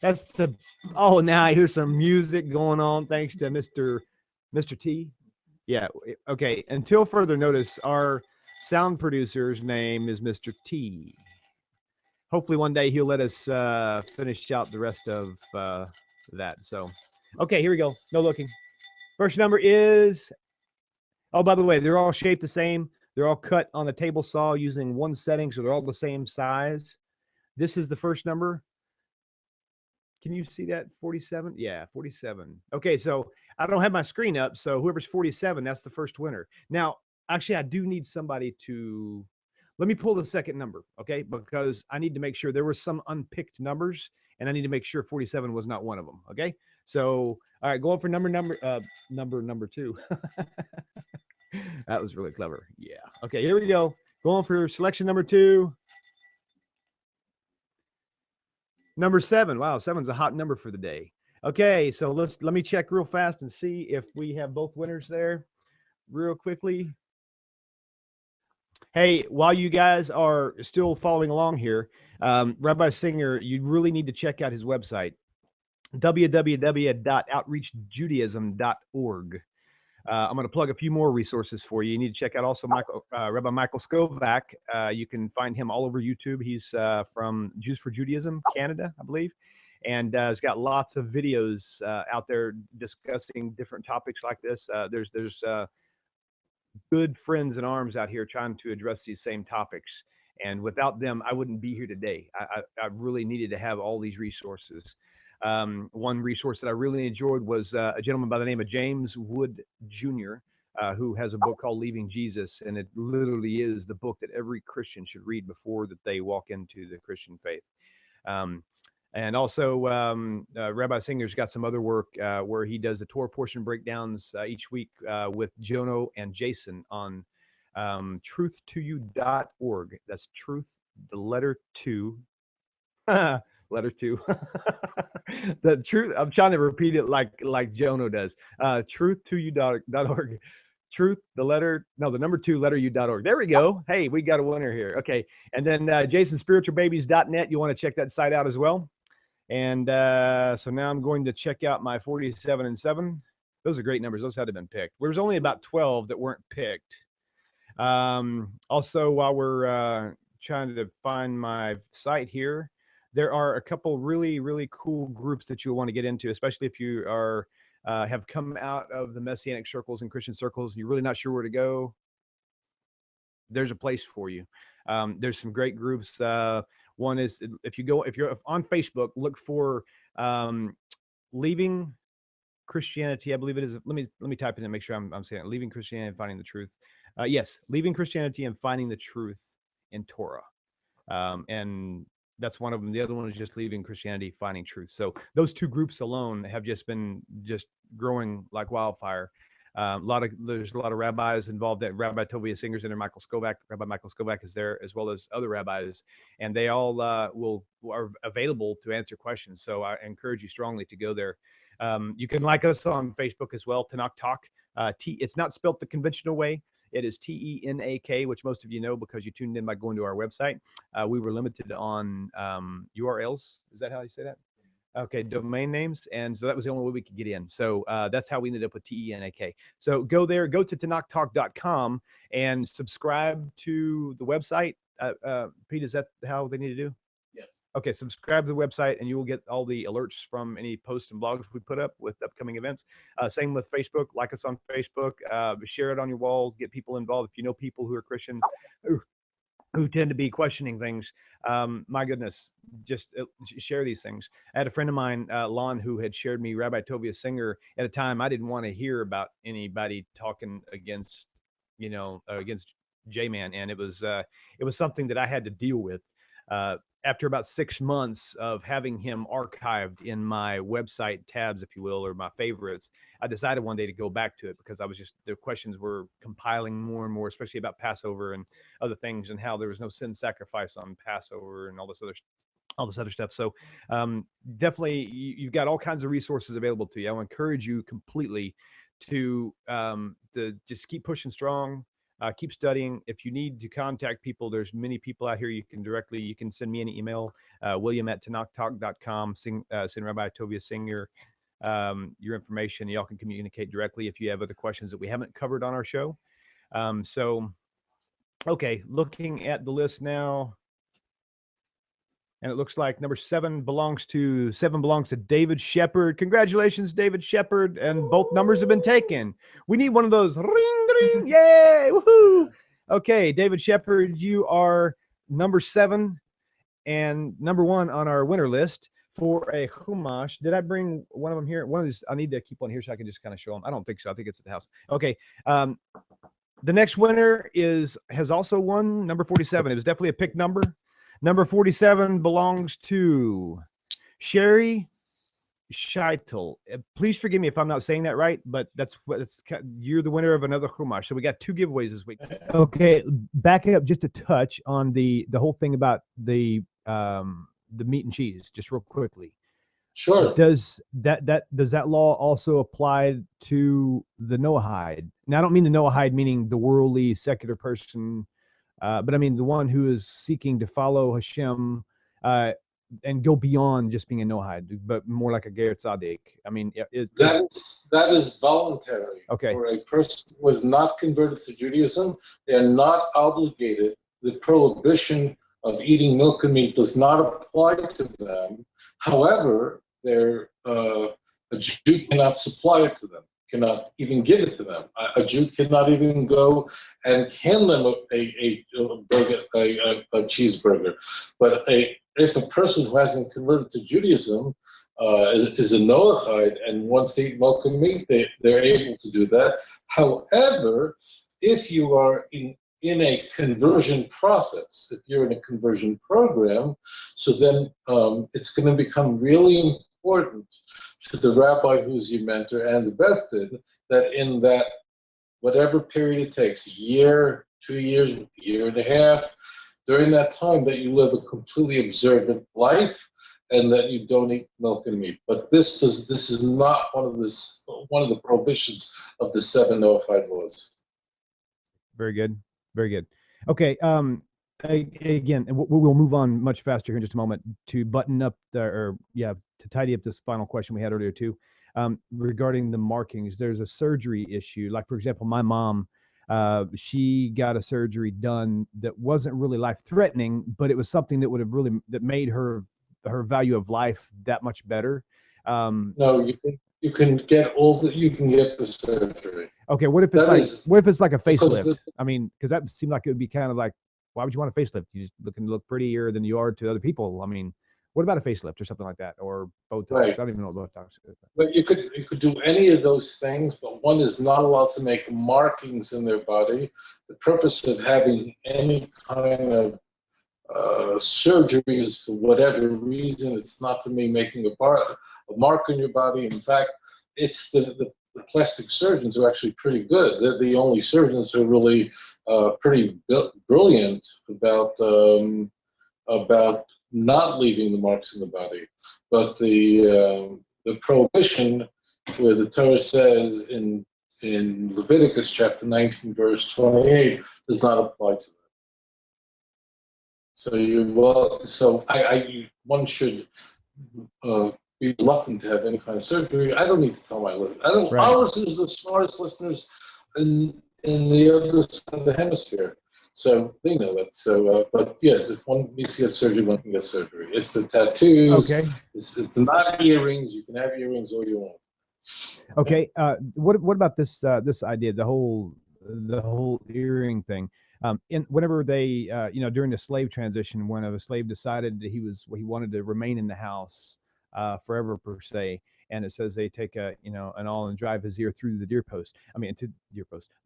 That's the, oh, now I hear some music going on thanks to Mr. T. Yeah, okay. Until further notice, our sound producer's name is Mr. T. Hopefully one day he'll let us finish out the rest of that. So, okay, here we go. No looking. First number is, oh, by the way, they're all shaped the same. They're all cut on a table saw using one setting, so they're all the same size. This is the first number. Can you see that? 47? Yeah, 47. Okay, so I don't have my screen up, so whoever's 47, that's the first winner. Now, actually, I do need somebody to, let me pull the second number, okay? Because I need to make sure there were some unpicked numbers, and I need to make sure 47 was not one of them, okay? So, all right, go on for number two. That was really clever. Yeah. Okay, here we go. Go on for selection number 2. Number 7. Wow, 7's a hot number for the day. Okay, so let me check real fast and see if we have both winners there real quickly. Hey, while you guys are still following along here, Rabbi Singer, you really need to check out his website, www.outreachjudaism.org. I'm going to plug a few more resources for you. You need to check out also Rabbi Michael Skovac. You can find him all over YouTube. He's from Jews for Judaism, Canada, I believe. And he's got lots of videos out there discussing different topics like this. There's good friends in arms out here trying to address these same topics. And without them, I wouldn't be here today. I really needed to have all these resources. One resource that I really enjoyed was a gentleman by the name of James Wood Jr., who has a book called Leaving Jesus, and it literally is the book that every Christian should read before that they walk into the Christian faith. And also, Rabbi Singer's got some other work where he does the Torah portion breakdowns each week with Jono and Jason on truth2you.org. That's truth, the letter 2. Letter 2. The truth, I'm trying to repeat it like Jono does. Truth2you.org. Truth, the number 2, letter u.org. There we go. Hey, we got a winner here. Okay. And then jasonspiritualbabies.net. You want to check that site out as well. And so now I'm going to check out my 47 and 7. Those are great numbers. Those had to have been picked. There's only about 12 that weren't picked. Also, while we're trying to find my site here, there are a couple really, really cool groups that you'll want to get into, especially if you are have come out of the Messianic circles and Christian circles and you're really not sure where to go. There's a place for you. There's some great groups. One is if you're on Facebook, look for Leaving Christianity. I believe it is. Let me type it in and make sure I'm saying it. Leaving Christianity and Finding the Truth. Yes, Leaving Christianity and Finding the Truth in Torah. And that's one of them. The other one is just Leaving Christianity, Finding Truth. So those two groups alone have been growing like wildfire. There's a lot of rabbis involved. That Rabbi Tovia Singer's in there, Rabbi Michael Skovac is there, as well as other rabbis, and they all are available to answer questions. So I encourage you strongly to go there. You can like us on Facebook as well, TaNaCh Talk. It's not spelt the conventional way. It is TeNaK, which most of you know because you tuned in by going to our website. We were limited on URLs. Is that how you say that? Okay, domain names, and so that was the only way we could get in. So that's how we ended up with TaNaCh. So go there, go to TaNaChTalk.com and subscribe to the website. Pete, is that how they need to do? Yes. Okay, subscribe to the website, and you will get all the alerts from any posts and blogs we put up with upcoming events. Same with Facebook. Like us on Facebook. Share it on your wall. Get people involved. If you know people who are Christians who tend to be questioning things, my goodness, just share these things. I had a friend of mine, Lon, who had shared me Rabbi Tovia Singer at a time I didn't want to hear about anybody talking against, against J-Man, and it was something that I had to deal with. After about 6 months of having him archived in my website tabs, if you will, or my favorites, I decided one day to go back to it because the questions were compiling more and more, especially about Passover and other things, and how there was no sin sacrifice on Passover and all this other stuff. So definitely you've got all kinds of resources available to you. I encourage you completely to just keep pushing strong. Keep studying. If you need to contact people, there's many people out here you can send me an email, wil'Liam@TaNaChTalk.com, send Rabbi Tovia Singer your information. Y'all can communicate directly if you have other questions that we haven't covered on our show. Okay, looking at the list now, and it looks like number 7 belongs to David Shepard. Congratulations, David Shepard. And both numbers have been taken. We need one of those. Ring, ring. Yay. Woohoo. Okay, David Shepard, you are number 7 and number 1 on our winner list for a Chumash. Did I bring one of them here? One of these, I need to keep one here so I can just kind of show them. I don't think so. I think it's at the house. Okay. The next winner has also won number 47. It was definitely a pick number. Number 47 belongs to Sherry Scheitel. Please forgive me if I'm not saying that right, but you're the winner of another Chumash. So we got 2 giveaways this week. Okay, back up just a touch on the whole thing about the meat and cheese, just real quickly. Sure. Does that law also apply to the Noahide? Now, I don't mean the Noahide meaning the worldly secular person. But I mean, the one who is seeking to follow Hashem and go beyond just being a Noahide, but more like a Ger Tzaddik. I mean, that is voluntary. Okay. For a person who was not converted to Judaism, they are not obligated. The prohibition of eating milk and meat does not apply to them. However, a Jew cannot supply it to them. Cannot even give it to them. A Jew cannot even go and hand them a cheeseburger. But if a person who hasn't converted to Judaism is a Noahide and wants to eat milk and meat, they're able to do that. However, if you are in a conversion process, if you're in a conversion program, so then it's going to become really important to the rabbi who's your mentor and the Beth did, that in that whatever period it takes, a year, 2 years, a year and a half, during that time that you live a completely observant life and that you don't eat milk and meat. But this is not one of the prohibitions of the 7 Noahide laws. Very good. Very good. Okay. Again, we'll move on much faster here in just a moment to button up to tidy up this final question we had earlier too, regarding the markings. There's a surgery issue. Like, for example, my mom, she got a surgery done that wasn't really life-threatening, but it was something that made her value of life that much better. No, you can get the surgery. Okay, what if it's like a facelift? I mean, because that seemed like it would be kind of like, why would you want a facelift? You just look prettier than you are to other people. I mean, what about a facelift or something like that, or Botox? Right. I don't even know what Botox is. But you could do any of those things, but one is not allowed to make markings in their body. The purpose of having any kind of surgery is for whatever reason. It's not to me making a mark on your body. In fact, it's the plastic surgeons are actually pretty good. They're the only surgeons who are really pretty brilliant about not leaving the marks in the body. But the prohibition, where the Torah says in Leviticus chapter 19, verse 28, does not apply to them. So one should be reluctant to have any kind of surgery. I don't need to tell my listeners. Right. Our listeners are the smartest listeners in the other side of the hemisphere. So they know that. So, but yes, if one needs to get surgery, one can get surgery. It's the tattoos. Okay. It's not earrings. You can have earrings all you want. Okay. What about this this idea, the whole earring thing? Whenever they during the slave transition, when a slave decided that he wanted to remain in the house forever per se, and it says they take an awl and drive his ear through the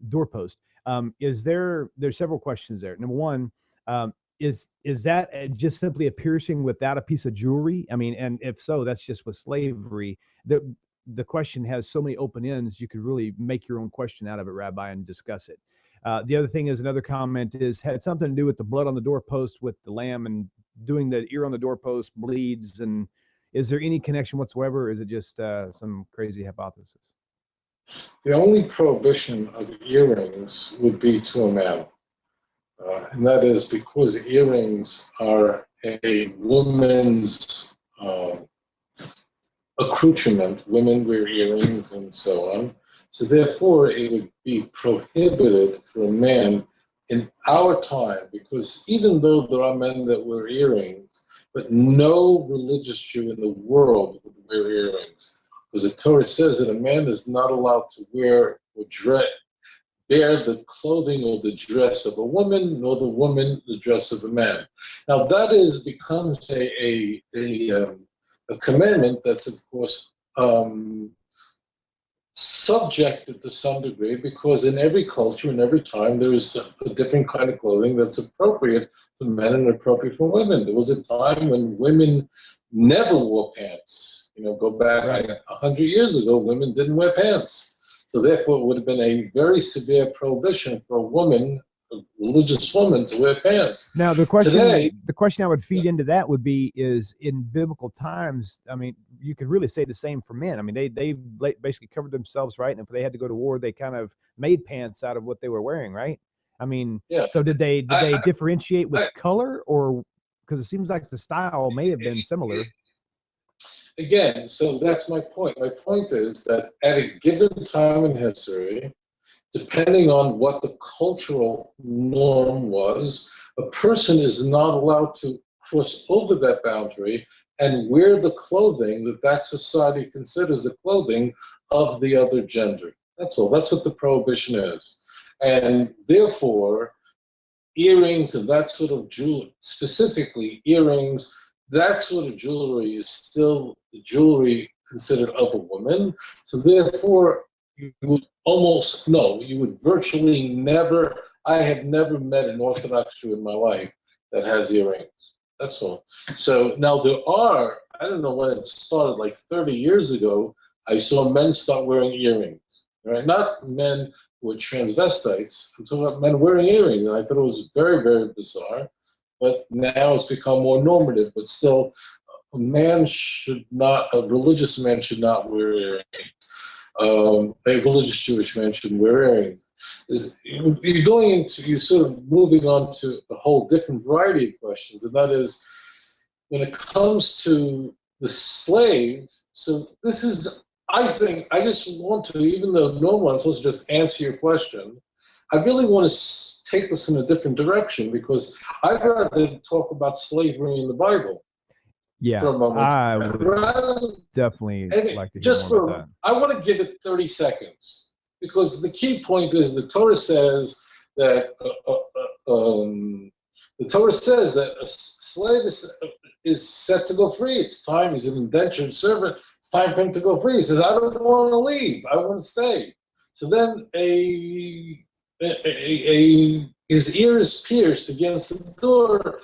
doorpost. There's several questions there. Number one, is that just simply a piercing without a piece of jewelry? I mean, and if so, that's just with slavery. The question has so many open ends, you could really make your own question out of it, Rabbi, and discuss it. The other thing is, another comment had something to do with the blood on the doorpost with the lamb, and doing the ear on the doorpost bleeds. And is there any connection whatsoever, or is it just some crazy hypothesis? The only prohibition of earrings would be to a man. And that is because earrings are a woman's accoutrement. Women wear earrings and so on. So therefore, it would be prohibited for a man in our time, because even though there are men that wear earrings, but no religious Jew in the world would wear earrings. Because the Torah says that a man is not allowed to wear or bear the clothing or the dress of a woman, nor the woman the dress of a man. Now that becomes a commandment that's, of course, subjected to some degree, because in every culture, in every time, there is a different kind of clothing that's appropriate for men and appropriate for women. There was a time when women never wore pants. Go back 100 years ago, women didn't wear pants. So therefore, it would have been a very severe prohibition for a woman, a religious woman, to wear pants. Now, the question I would feed into that would be, is in biblical times, I mean, you could really say the same for men. I mean, they basically covered themselves, right? And if they had to go to war, they kind of made pants out of what they were wearing, right? I mean, so did they differentiate with color, or because it seems like the style may have been similar? Again, so that's my point. My point is that at a given time in history, depending on what the cultural norm was, a person is not allowed to cross over that boundary and wear the clothing that society considers the clothing of the other gender. That's all. That's what the prohibition is. And therefore, earrings and that sort of jewelry, specifically earrings, that sort of jewelry is still the jewelry considered of a woman. So therefore, you would virtually never, I have never met an Orthodox Jew in my life that has earrings. That's all. So now I don't know when it started, like 30 years ago, I saw men start wearing earrings, right? Not men who were transvestites. I'm talking about men wearing earrings. And I thought it was very, very bizarre. But now it's become more normative. But still, a religious man should not wear earrings. A religious Jewish man shouldn't wear earrings. You're sort of moving on to a whole different variety of questions, and that is, when it comes to the slave. So this is, I think, I just want to, even though normally I'm supposed to just answer your question, I really want to take this in a different direction, because I'd rather talk about slavery in the Bible. Yeah, for a moment. I would definitely like to hear more about that. I want to give it 30 seconds, because the key point is the Torah says that a slave is set to go free. It's time. He's an indentured servant. It's time for him to go free. He says, I don't want to leave. I want to stay. So then his ear is pierced against the door,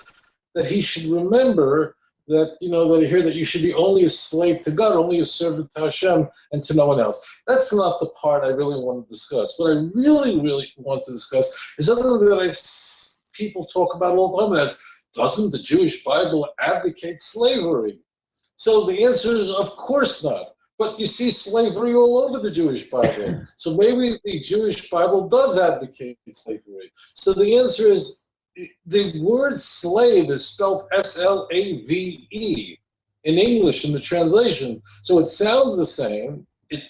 that he should remember that, that you should be only a slave to God, only a servant to Hashem, and to no one else. That's not the part I really want to discuss. What I really, really want to discuss is something that people talk about all the time, as, doesn't the Jewish Bible advocate slavery? So the answer is, of course not. But you see slavery all over the Jewish Bible. So maybe the Jewish Bible does advocate slavery. So the answer is, the word slave is spelled S-L-A-V-E in English in the translation. So it sounds the same, it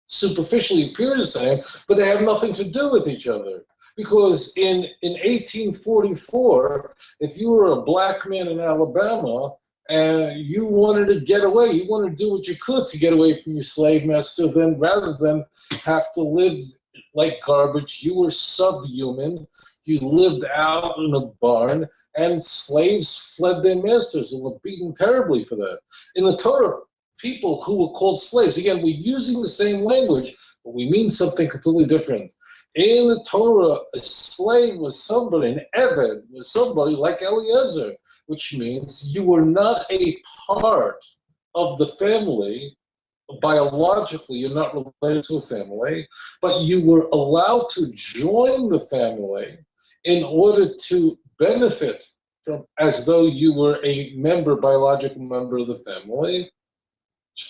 superficially appears the same, but they have nothing to do with each other. Because in 1844, if you were a black man in Alabama and you wanted to get away, you wanted to do what you could to get away from your slave master, then rather than have to live like garbage, you were subhuman. You lived out in a barn, and slaves fled their masters and were beaten terribly for that. In the Torah, people who were called slaves, again, we're using the same language, but we mean something completely different. In the Torah, a slave was somebody, an eved was somebody like Eliezer, which means you were not a part of the family. Biologically, you're not related to a family, but you were allowed to join the family in order to benefit from, as though you were a member, biological member of the family.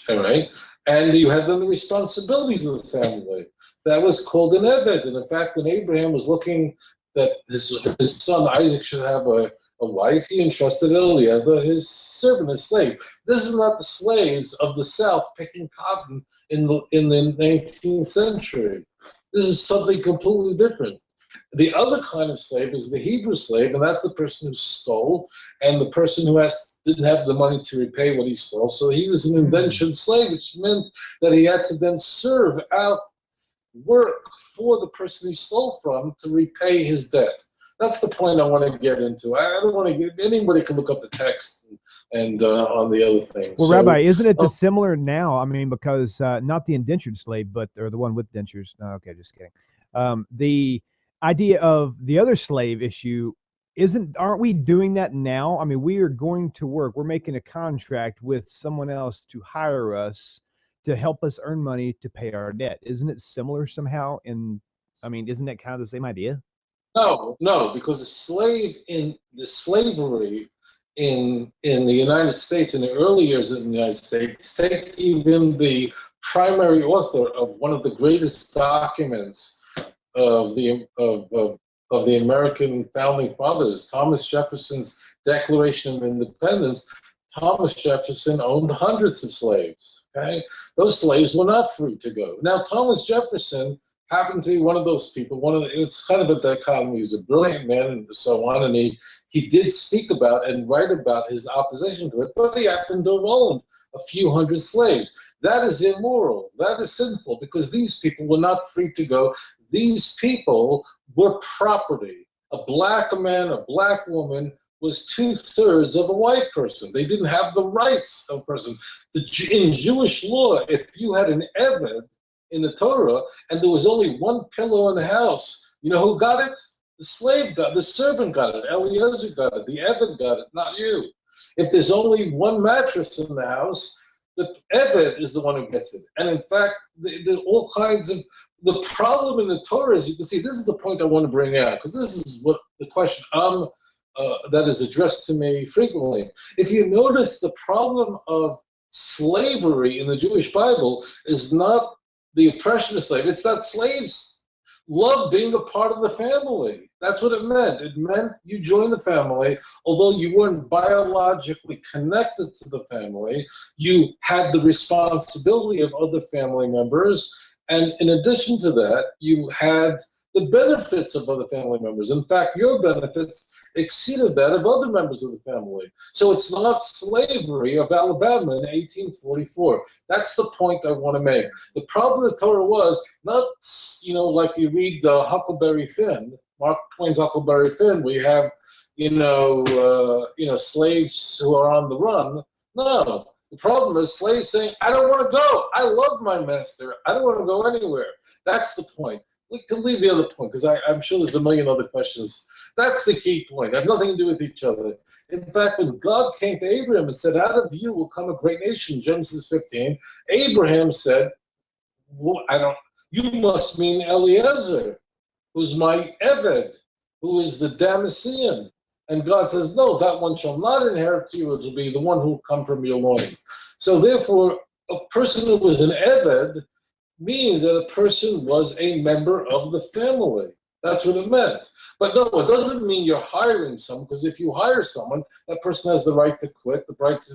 All right, and you had then the responsibilities of the family. That was called an eved. And in fact, when Abraham was looking that his son Isaac should have a wife, he entrusted Eliezer, his servant, his slave. This is not the slaves of the South picking cotton in the 19th century. This is something completely different. The other kind of slave is the Hebrew slave, and that's the person who stole, and the person who didn't have the money to repay what he stole. So he was an indentured slave, which meant that he had to then serve out work for the person he stole from to repay his debt. That's the point I want to get into. I don't want to get, anybody can look up the text and on the other things. Well, so, Rabbi, isn't it similar now? I mean, because not the indentured slave, but or the one with dentures. No, okay, just kidding. The idea of the other slave issue aren't we doing that now? I mean, we are going to work. We're making a contract with someone else to hire us to help us earn money to pay our debt. Isn't it similar somehow? Isn't that kind of the same idea? No, because the slavery in the United States, in the early years of the United States, take even the primary author of one of the greatest documents of the American founding fathers, Thomas Jefferson's Declaration of Independence. Thomas Jefferson owned hundreds of slaves. Okay, those slaves were not free to go. Now, Thomas Jefferson happened to be one of those people. It's kind of a dichotomy. He was a brilliant man and so on, and he did speak about and write about his opposition to it, but he happened to have owned a few hundred slaves. That is immoral. That is sinful, because these people were not free to go. These people were property. A black man, a black woman was 2/3 of a white person. They didn't have the rights of a person. In Jewish law, if you had an eved in the Torah and there was only one pillow in the house, you know who got it? The slave got it, the servant got it, Eliezer got it, the eved got it, not you. If there's only one mattress in the house, the eved is the one who gets it. And in fact, there are all kinds of, the problem in the Torah is, you can see, this is the point I want to bring out, because this is what the question that is addressed to me frequently. If you notice, the problem of slavery in the Jewish Bible is not the oppression of slaves. It's that slaves love being a part of the family. That's what it meant. It meant you joined the family, although you weren't biologically connected to the family. You had the responsibility of other family members, and in addition to that, you had the benefits of other family members. In fact, your benefits exceeded that of other members of the family. So it's not slavery of Alabama in 1844. That's the point I want to make. The problem with the Torah was not, like you read Huckleberry Finn, Mark Twain's Huckleberry Finn, where you have, slaves who are on the run. No, the problem is slaves saying, I don't want to go. I love my master. I don't want to go anywhere. That's the point. We can leave the other point, because I'm sure there's a million other questions. That's the key point. They have nothing to do with each other. In fact, when God came to Abraham and said, out of you will come a great nation, Genesis 15, Abraham said, you must mean Eliezer, who's my Eved, who is the Damascene. And God says, no, that one shall not inherit you. It will be the one who will come from your loins. So therefore, a person who was an Eved means that a person was a member of the family. That's what it meant. But no, it doesn't mean you're hiring someone, because if you hire someone, that person has the right to quit, the right to,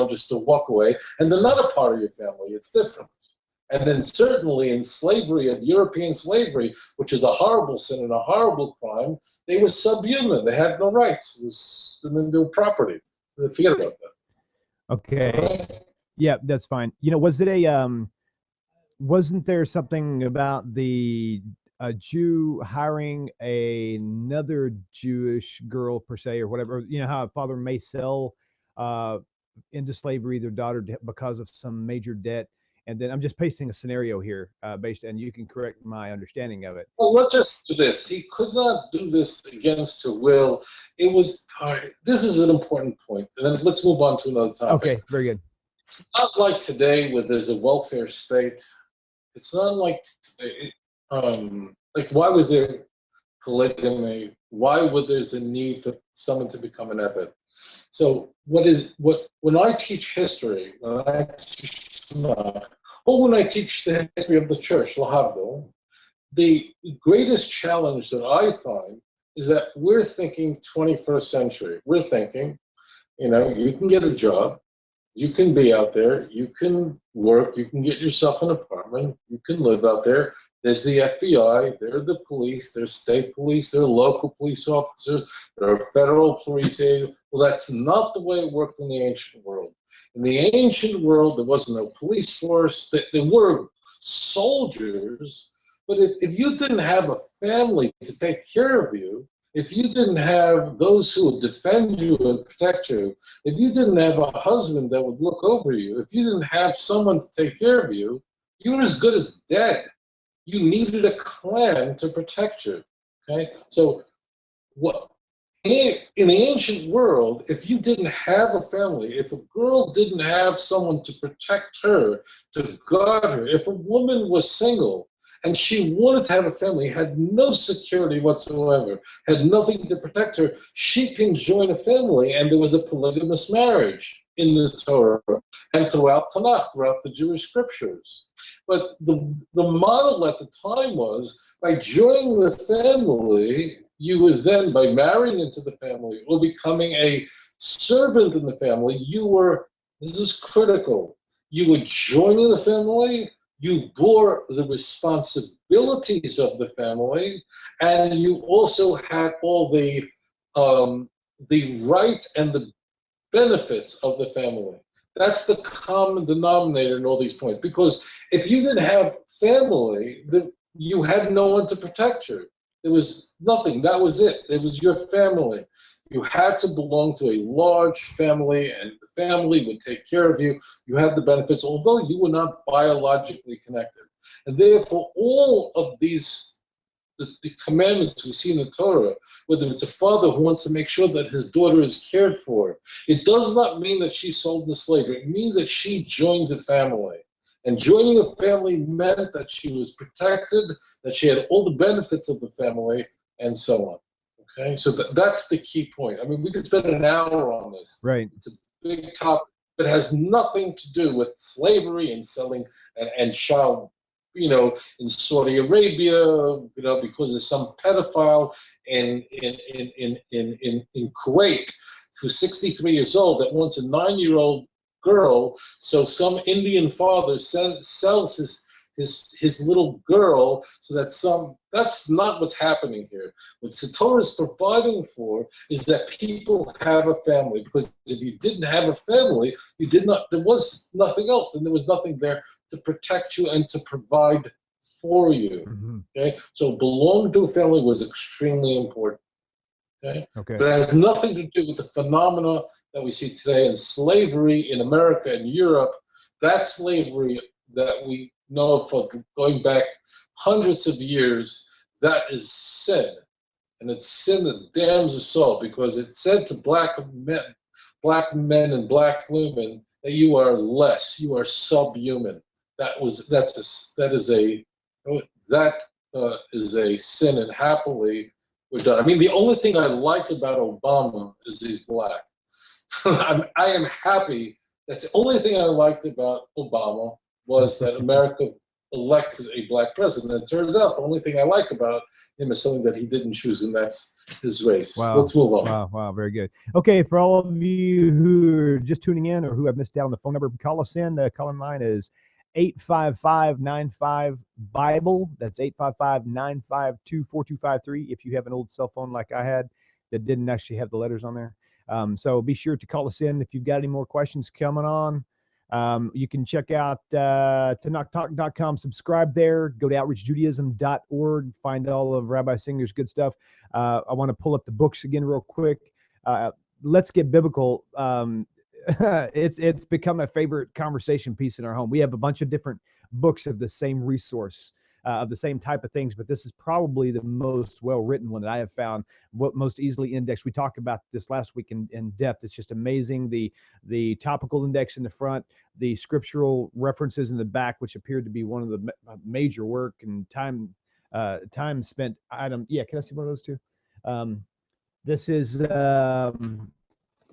just to walk away, and they're not a part of your family. It's different. And then certainly in slavery, and European slavery, which is a horrible sin and a horrible crime, they were subhuman. They had no rights. They were property. Forget about that. Okay. Right? Yeah, that's fine. Wasn't there something about a Jew hiring another Jewish girl per se, or whatever? You know how a father may sell into slavery their daughter because of some major debt. And then I'm just pasting a scenario here and you can correct my understanding of it. Well, let's just do this. He could not do this against her will. It was, this is an important point. And then let's move on to another topic. Okay, very good. It's not like today where there's a welfare state. It's not like today. Like, why was there polygamy? Why would there's a need for someone to become an abbot? So when I teach history, when I teach TaNaCh, or when I teach the history of the church, lahavdil, the greatest challenge that I find is that we're thinking 21st century. We're thinking, you can get a job, you can be out there, you can work, you can get yourself an apartment, you can live out there. There's the FBI, there are the police, there's state police, there are local police officers, there are federal police. Well, that's not the way it worked in the ancient world. In the ancient world, there wasn't no police force. There were soldiers, but if you didn't have a family to take care of you, if you didn't have those who would defend you and protect you, if you didn't have a husband that would look over you, if you didn't have someone to take care of you, you were as good as dead. You needed a clan to protect you. Okay, so in the ancient world, if you didn't have a family, if a girl didn't have someone to protect her, to guard her, if a woman was single and she wanted to have a family, had no security whatsoever, had nothing to protect her, she can join a family, and there was a polygamous marriage in the Torah and throughout TaNaCh, throughout the Jewish scriptures. But the model at the time was, by joining the family, you would then, by marrying into the family or becoming a servant in the family, this is critical, you would join in the family, you bore the responsibilities of the family, and you also had all the rights and the benefits of the family. That's the common denominator in all these points. Because if you didn't have family, you had no one to protect you. There was nothing. That was it. It was your family. You had to belong to a large family, and the family would take care of you. You had the benefits, although you were not biologically connected. And therefore, all of these, the commandments we see in the Torah, whether it's a father who wants to make sure that his daughter is cared for, it does not mean that she's sold into slavery. It means that she joins a family. And joining a family meant that she was protected, that she had all the benefits of the family, and so on. Okay, so that's the key point. I mean, we could spend an hour on this. Right. It's a big topic that has nothing to do with slavery and selling and child, in Saudi Arabia, because there's some pedophile in Kuwait who's 63 years old that wants a 9-year-old girl, so some Indian father sells his little girl so that's not what's happening here. What the Torah is providing for is that people have a family, because if you didn't have a family, there was nothing else, and there was nothing there to protect you and to provide for you. Mm-hmm. Okay, so belonging to a family was extremely important. Okay? But it has nothing to do with the phenomena that we see today in slavery in America and Europe. That slavery that we know of going back hundreds of years, that is sin. And it's sin that damns us all, because it said to black men and black women that you are less, you are subhuman. That is a sin, and happily we're done. I mean, the only thing I like about Obama is he's black. I am happy. That's the only thing I liked about Obama, was that America elected a black president. It turns out the only thing I like about him is something that he didn't choose, and that's his race. Wow. Let's move on. Wow, very good. Okay, for all of you who are just tuning in or who have missed out on the phone number, call us in. The call-in line is 855-95-BIBLE. That's 855-952-4253 if you have an old cell phone like I had that didn't actually have the letters on there. So be sure to call us in if you've got any more questions coming on. You can check out TaNaCh.com, subscribe there, go to outreachjudaism.org, find all of Rabbi Singer's good stuff. I want to pull up the books again real quick. Let's Get Biblical. It's become a favorite conversation piece in our home. We have a bunch of different books of the same resource, of the same type of things, but this is probably the most well-written one that I have found, what most easily indexed. We talked about this last week in depth. It's just amazing. The topical index in the front, the scriptural references in the back, which appeared to be one of the major work and time spent item. Yeah, can I see one of those too? This is, are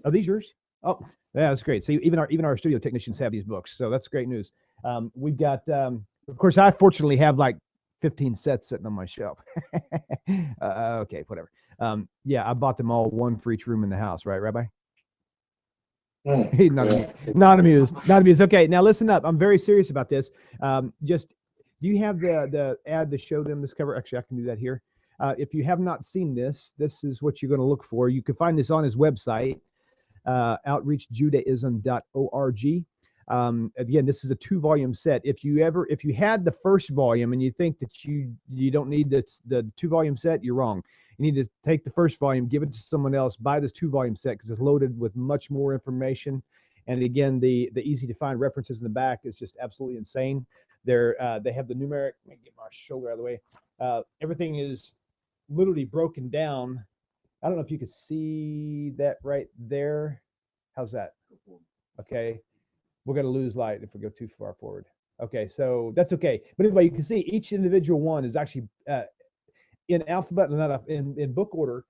these yours? Oh, yeah, that's great. See, even our studio technicians have these books, so that's great news. We've got, of course, I fortunately have like 15 sets sitting on my shelf. Okay, whatever. Yeah, I bought them all, one for each room in the house, right, Rabbi? Not amused. Okay, now listen up. I'm very serious about this. Just, do you have the ad to show them this cover? Actually, I can do that here. If you have not seen this, this is what you're going to look for. You can find this on his website, outreachjudaism.org. Again, this is a 2-volume set. If you had the first volume and you think that you don't need the 2-volume set, you're wrong. You need to take the first volume, give it to someone else, buy this 2-volume set because it's loaded with much more information. And again, the easy to find references in the back is just absolutely insane. They have the numeric. Let me get my shoulder out of the way. Everything is literally broken down. I don't know if you can see that right there. How's that? Okay. We're going to lose light if we go too far forward. Okay, so that's okay. But anyway, you can see each individual one is actually in alphabet, not in book order.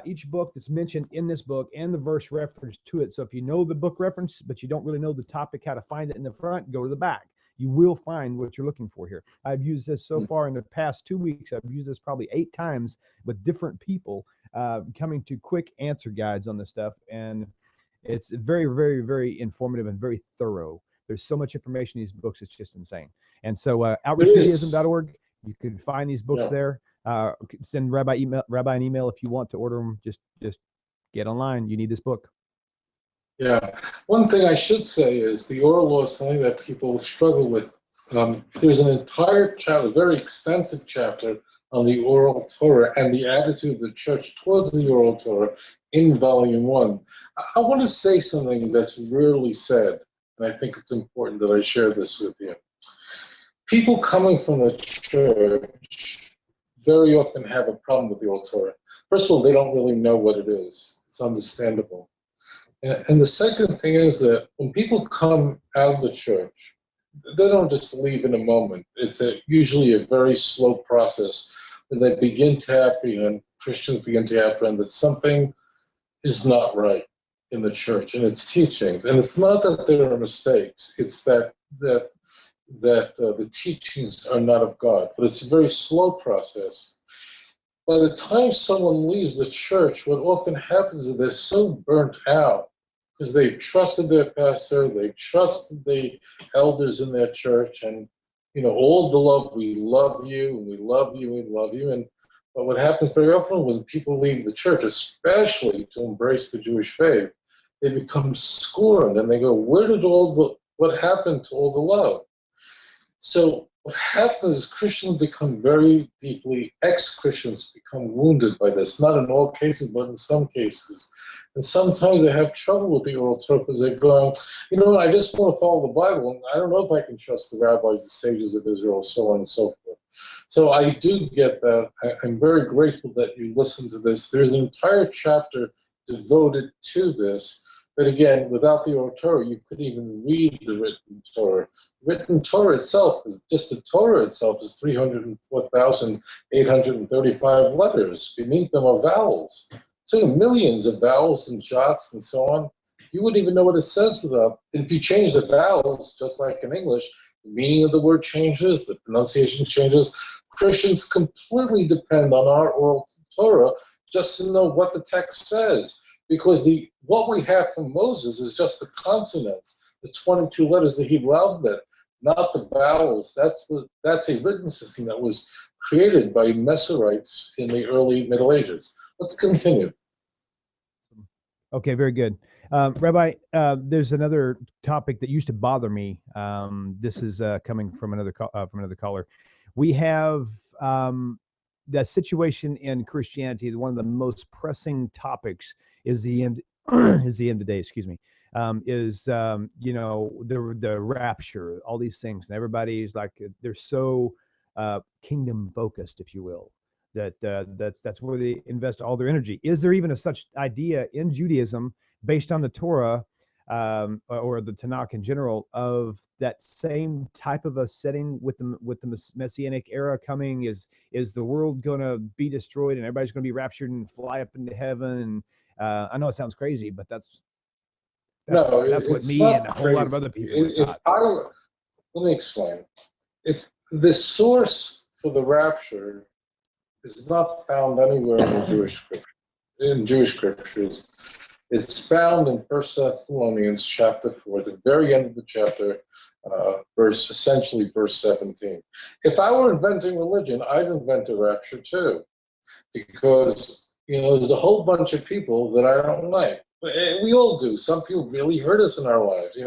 Each book that's mentioned in this book and the verse reference to it. So if you know the book reference, but you don't really know the topic, how to find it in the front, go to the back. You will find what you're looking for here. I've used this so far in the past 2 weeks. I've used this probably 8 times with different people coming to quick answer guides on this stuff. And it's very, very, very informative and very thorough. There's so much information in these books. It's just insane. And so outreachjudaism.org, you can find these books there. Send Rabbi an email if you want to order them. Just get online. You need this book. Yeah. One thing I should say is the oral law is something that people struggle with. There's an entire chapter, a very extensive chapter on the oral Torah and the attitude of the church towards the oral Torah in volume 1. I want to say something that's rarely said, and I think it's important that I share this with you. People coming from the church very often have a problem with the oral Torah. First of all, they don't really know what it is. It's understandable. And the second thing is that when people come out of the church, they don't just leave in a moment. It's usually a very slow process. And they begin to apprehend, Christians begin to apprehend that something is not right in the church and its teachings. And it's not that there are mistakes, it's that the teachings are not of God. But it's a very slow process. By the time someone leaves the church, what often happens is they're so burnt out because they've trusted their pastor, they've trusted the elders in their church, and all the love, we love you, and we love you, we love you. But what happens very often when people leave the church, especially to embrace the Jewish faith, they become scorned and they go, what happened to all the love? So what happens is Christians become very deeply, ex-Christians become wounded by this, not in all cases, but in some cases. And sometimes they have trouble with the oral Torah because they're going, I just want to follow the Bible, and I don't know if I can trust the rabbis, the sages of Israel, so on and so forth. So I do get that. I'm very grateful that you listened to this. There's an entire chapter devoted to this. But again, without the oral Torah, you couldn't even read the written Torah. Written Torah itself, just the Torah itself, is 304,835 letters. Beneath them are vowels. So millions of vowels and jots and so on. You wouldn't even know what it says without. If you change the vowels, just like in English, the meaning of the word changes, the pronunciation changes. Christians completely depend on our oral Torah just to know what the text says, because what we have from Moses is just the consonants, the 22 letters of the Hebrew alphabet, not the vowels. That's a written system that was created by Masoretes in the early Middle Ages. Let's continue. Okay, very good. Rabbi, there's another topic that used to bother me. This is coming from another caller. We have the situation in Christianity. One of the most pressing topics is the end. Is the end of day? Excuse me. The rapture, all these things, and everybody's like they're so kingdom focused, if you will. That's where they invest all their energy. Is there even a such idea in Judaism based on the Torah or the TaNaCh in general of that same type of a setting with the Messianic era coming? Is the world going to be destroyed and everybody's going to be raptured and fly up into heaven? And I know it sounds crazy, but that's what me and a whole lot of other people thought. Let me explain. If the source for the rapture is not found anywhere in the Jewish scriptures. It's found in 1 Thessalonians chapter 4, at the very end of the chapter, essentially verse 17. If I were inventing religion, I'd invent a rapture too, because there's a whole bunch of people that I don't like. We all do. Some people really hurt us in our lives.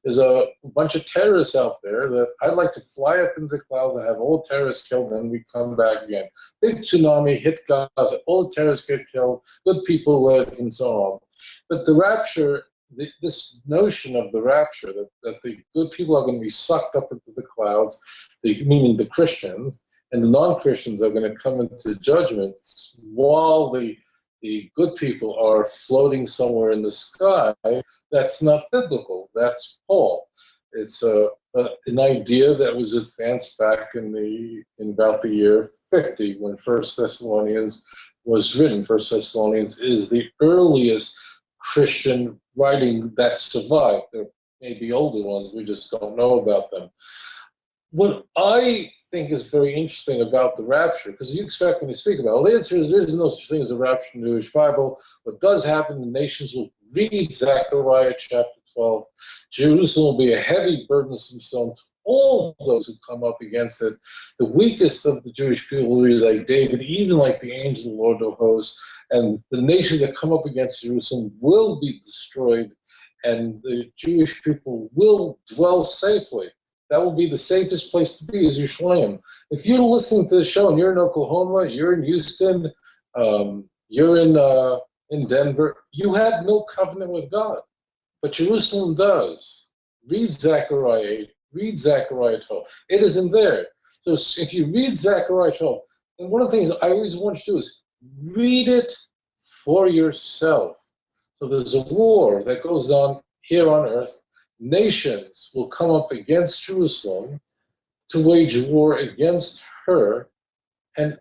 There's a bunch of terrorists out there that I'd like to fly up into the clouds and have all terrorists killed, and then we come back again. Big tsunami hit Gaza, all the terrorists get killed, good people live, and so on. But the rapture, this notion of the rapture, that the good people are going to be sucked up into the clouds, meaning the Christians, and the non-Christians are going to come into judgment, while the good people are floating somewhere in the sky, that's not biblical. That's Paul. It's an idea that was advanced back in about the year 50 when 1 Thessalonians was written. 1 Thessalonians is the earliest Christian writing that survived. There may be older ones, we just don't know about them. What I think is very interesting about the rapture, because you expect me to speak about it, the answer is there is no such thing as a rapture in the Jewish Bible. What does happen, the nations will read Zechariah chapter 12. Jerusalem will be a heavy, burdensome stone to all those who come up against it. The weakest of the Jewish people will be like David, even like the angel of the Lord of hosts. And the nations that come up against Jerusalem will be destroyed, and the Jewish people will dwell safely. That will be the safest place to be, is Yerushalayim. If you're listening to the show and you're in Oklahoma, you're in Houston, you're in Denver, you have no covenant with God. But Jerusalem does. Read Zechariah 8, read Zechariah 12. It isn't there. So if you read Zechariah 12, and one of the things I always want you to do is read it for yourself. So there's a war that goes on here on earth. Nations will come up against Jerusalem to wage war against her, and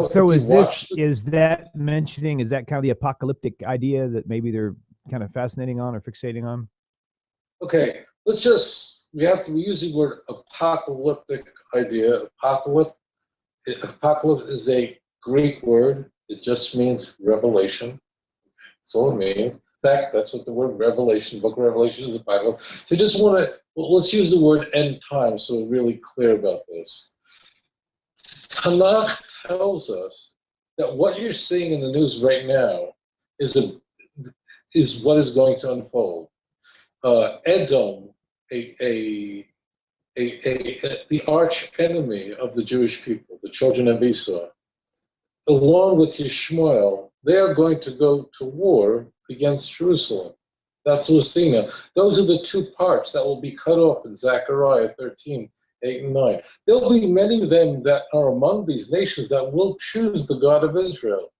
So is that kind of the apocalyptic idea that maybe they're kind of fascinating on or fixating on? Okay, we have to use the word apocalyptic idea. Apocalypse is a Greek word. It just means revelation. That's all it means. In fact, that's what the word Revelation, book of Revelation, is about. So just let's use the word end time so we're really clear about this. TaNaCh tells us that what you're seeing in the news right now is what is going to unfold. Edom, the arch enemy of the Jewish people, the children of Esau, along with Yishmael, they are going to go to war against Jerusalem. That's what we're seeing now. Those are the two parts that will be cut off in Zechariah 13, 8 and 9. There'll be many of them that are among these nations that will choose the God of Israel.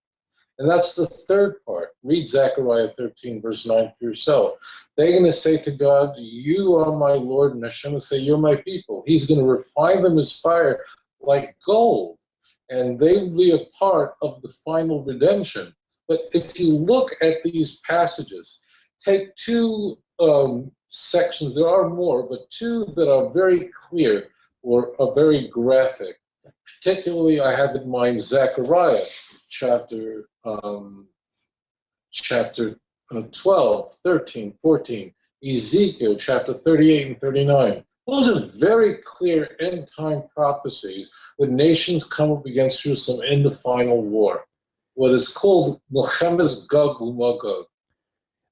And that's the third part. Read Zechariah 13, verse 9 for yourself. They're going to say to God, you are my Lord, and Hashem will say, you're my people. He's going to refine them as fire like gold, and they will be a part of the final redemption. But if you look at these passages, take two sections, there are more, but two that are very clear or are very graphic. Particularly, I have in mind Zechariah chapter 12, 13, 14, Ezekiel chapter 38 and 39. Those are very clear end-time prophecies when nations come up against Jerusalem in the final war, what is called Milchemes Gog uMagog.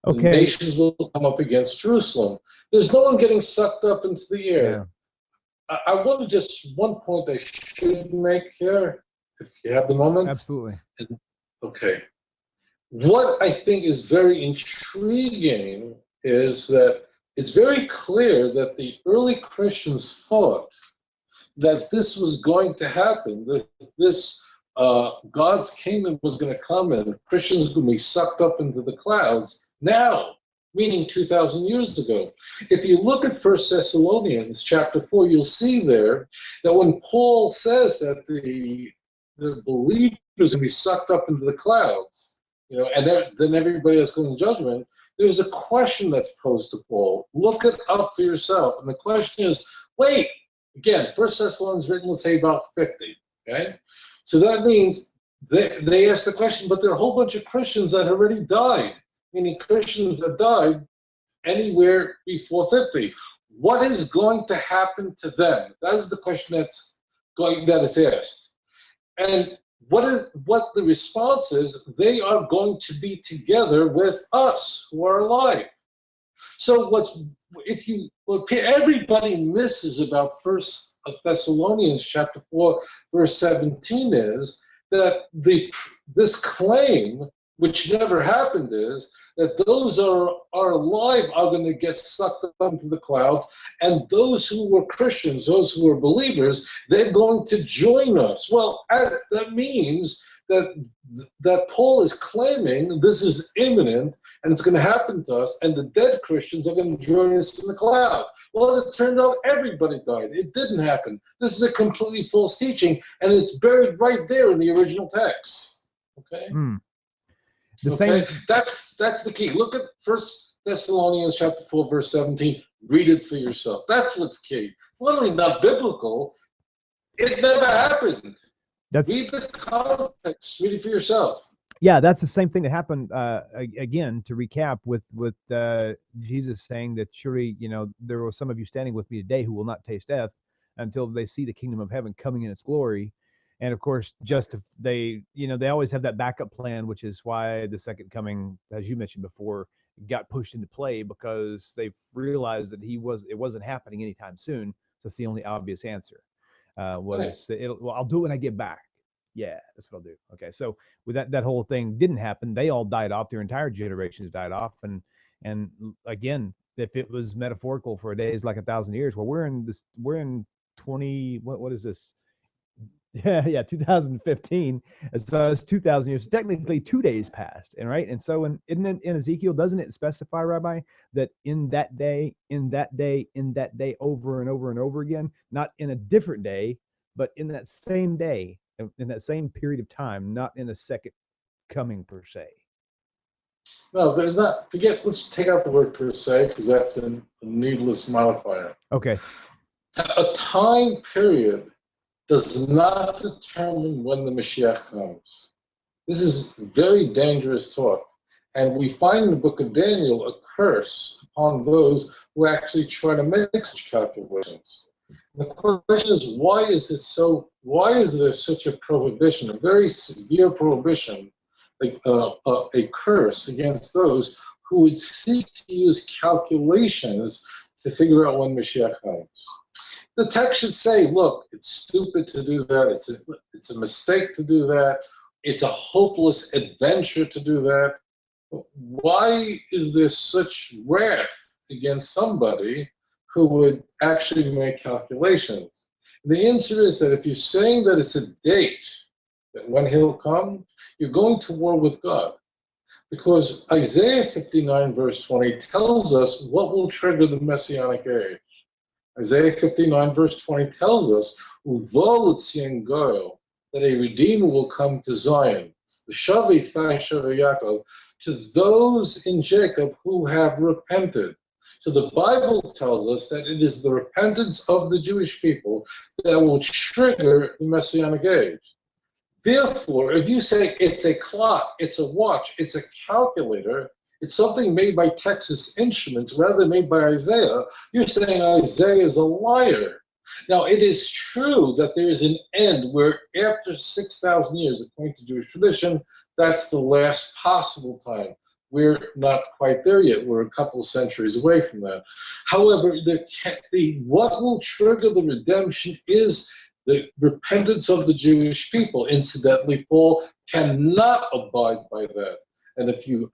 Okay. The nations will come up against Jerusalem. There's no one getting sucked up into the air. Yeah. I want to just, one point I should make here, if you have the moment. Absolutely. Okay. What I think is very intriguing is that it's very clear that the early Christians thought that this was going to happen, that this God's kingdom was going to come and Christians were going to be sucked up into the clouds now, meaning 2,000 years ago. If you look at 1 Thessalonians chapter 4, you'll see there that when Paul says that the believers are going to be sucked up into the clouds, you know, and then everybody is going to judgment, there's a question that's posed to Paul. Look it up for yourself. And the question is, wait, again, 1 Thessalonians written, let's say, about 50, okay? So that means they ask the question, but there are a whole bunch of Christians that already died, meaning Christians that died anywhere before 50. What is going to happen to them? That is the question that is asked. And what the response is, they are going to be together with us who are alive. So what everybody misses about 1 Thessalonians chapter 4, verse 17 is that this claim, which never happened, is that those are alive are going to get sucked up into the clouds, and those who were Christians, those who were believers, they're going to join us. Well, that means that Paul is claiming this is imminent and it's going to happen to us, and the dead Christians are going to join us in the cloud. Well, as it turned out, everybody died. It didn't happen. This is a completely false teaching, and it's buried right there in the original text. Okay? Same. That's the key. Look at 1 Thessalonians chapter 4, verse 17. Read it for yourself. That's what's key. It's literally not biblical. It never happened. Read the context. Read it for yourself. Yeah, that's the same thing that happened, again, to recap, with Jesus saying that surely, you know, there were some of you standing with me today who will not taste death until they see the kingdom of heaven coming in its glory. And of course, just if they always have that backup plan, which is why the second coming, as you mentioned before, got pushed into play, because they realized that it wasn't happening anytime soon. So that's the only obvious answer. I'll do it when I get back. Yeah, that's what I'll do. Okay, so with that whole thing didn't happen. They all died off. Their entire generations died off. And again, if it was metaphorical for a day is like 1,000 years, well, we're in 20. What is this? Yeah, 2015. So it's 2,000 years. Technically, 2 days passed, and so in Ezekiel, doesn't it specify, Rabbi, that in that day, over and over and over again, not in a different day, but in that same day, in that same period of time, not in a second coming per se. No, there's not. Let's take out the word per se, because that's a needless modifier. Okay. A time period does not determine when the Mashiach comes. This is very dangerous talk. And we find in the book of Daniel a curse upon those who actually try to make such calculations. The question is, why is there such a prohibition, a very severe prohibition, a curse against those who would seek to use calculations to figure out when Mashiach comes? The text should say, look, it's stupid to do that. It's a mistake to do that. It's a hopeless adventure to do that. Why is there such wrath against somebody who would actually make calculations? And the answer is that if you're saying that it's a date, that when he'll come, you're going to war with God. Because Isaiah 59, verse 20 tells us what will trigger the Messianic age. Isaiah 59, verse 20 tells us, Uvo l'tzion goel, that a Redeemer will come to Zion, the Shavi Yaakov, to those in Jacob who have repented. So the Bible tells us that it is the repentance of the Jewish people that will trigger the Messianic age. Therefore, if you say it's a clock, it's a watch, it's a calculator, it's something made by Texas Instruments rather than made by Isaiah, you're saying Isaiah is a liar. Now, it is true that there is an end where after 6,000 years, according to Jewish tradition, that's the last possible time. We're not quite there yet. We're a couple of centuries away from that. However, what will trigger the redemption is the repentance of the Jewish people. Incidentally, Paul cannot abide by that. And if you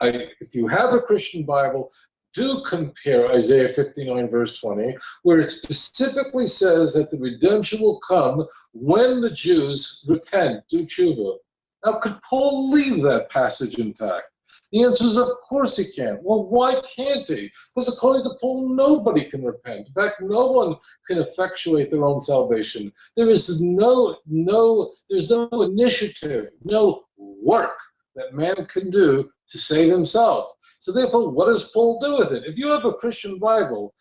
have a Christian Bible, do compare Isaiah 59 verse 20, where it specifically says that the redemption will come when the Jews repent, do tshuva. Now, could Paul leave that passage intact? The answer is, of course he can. Well, why can't he? Because according to Paul, nobody can repent. In fact, no one can effectuate their own salvation. There's no initiative, no work that man can do to save himself. So therefore, what does Paul do with it? If you have a Christian Bible,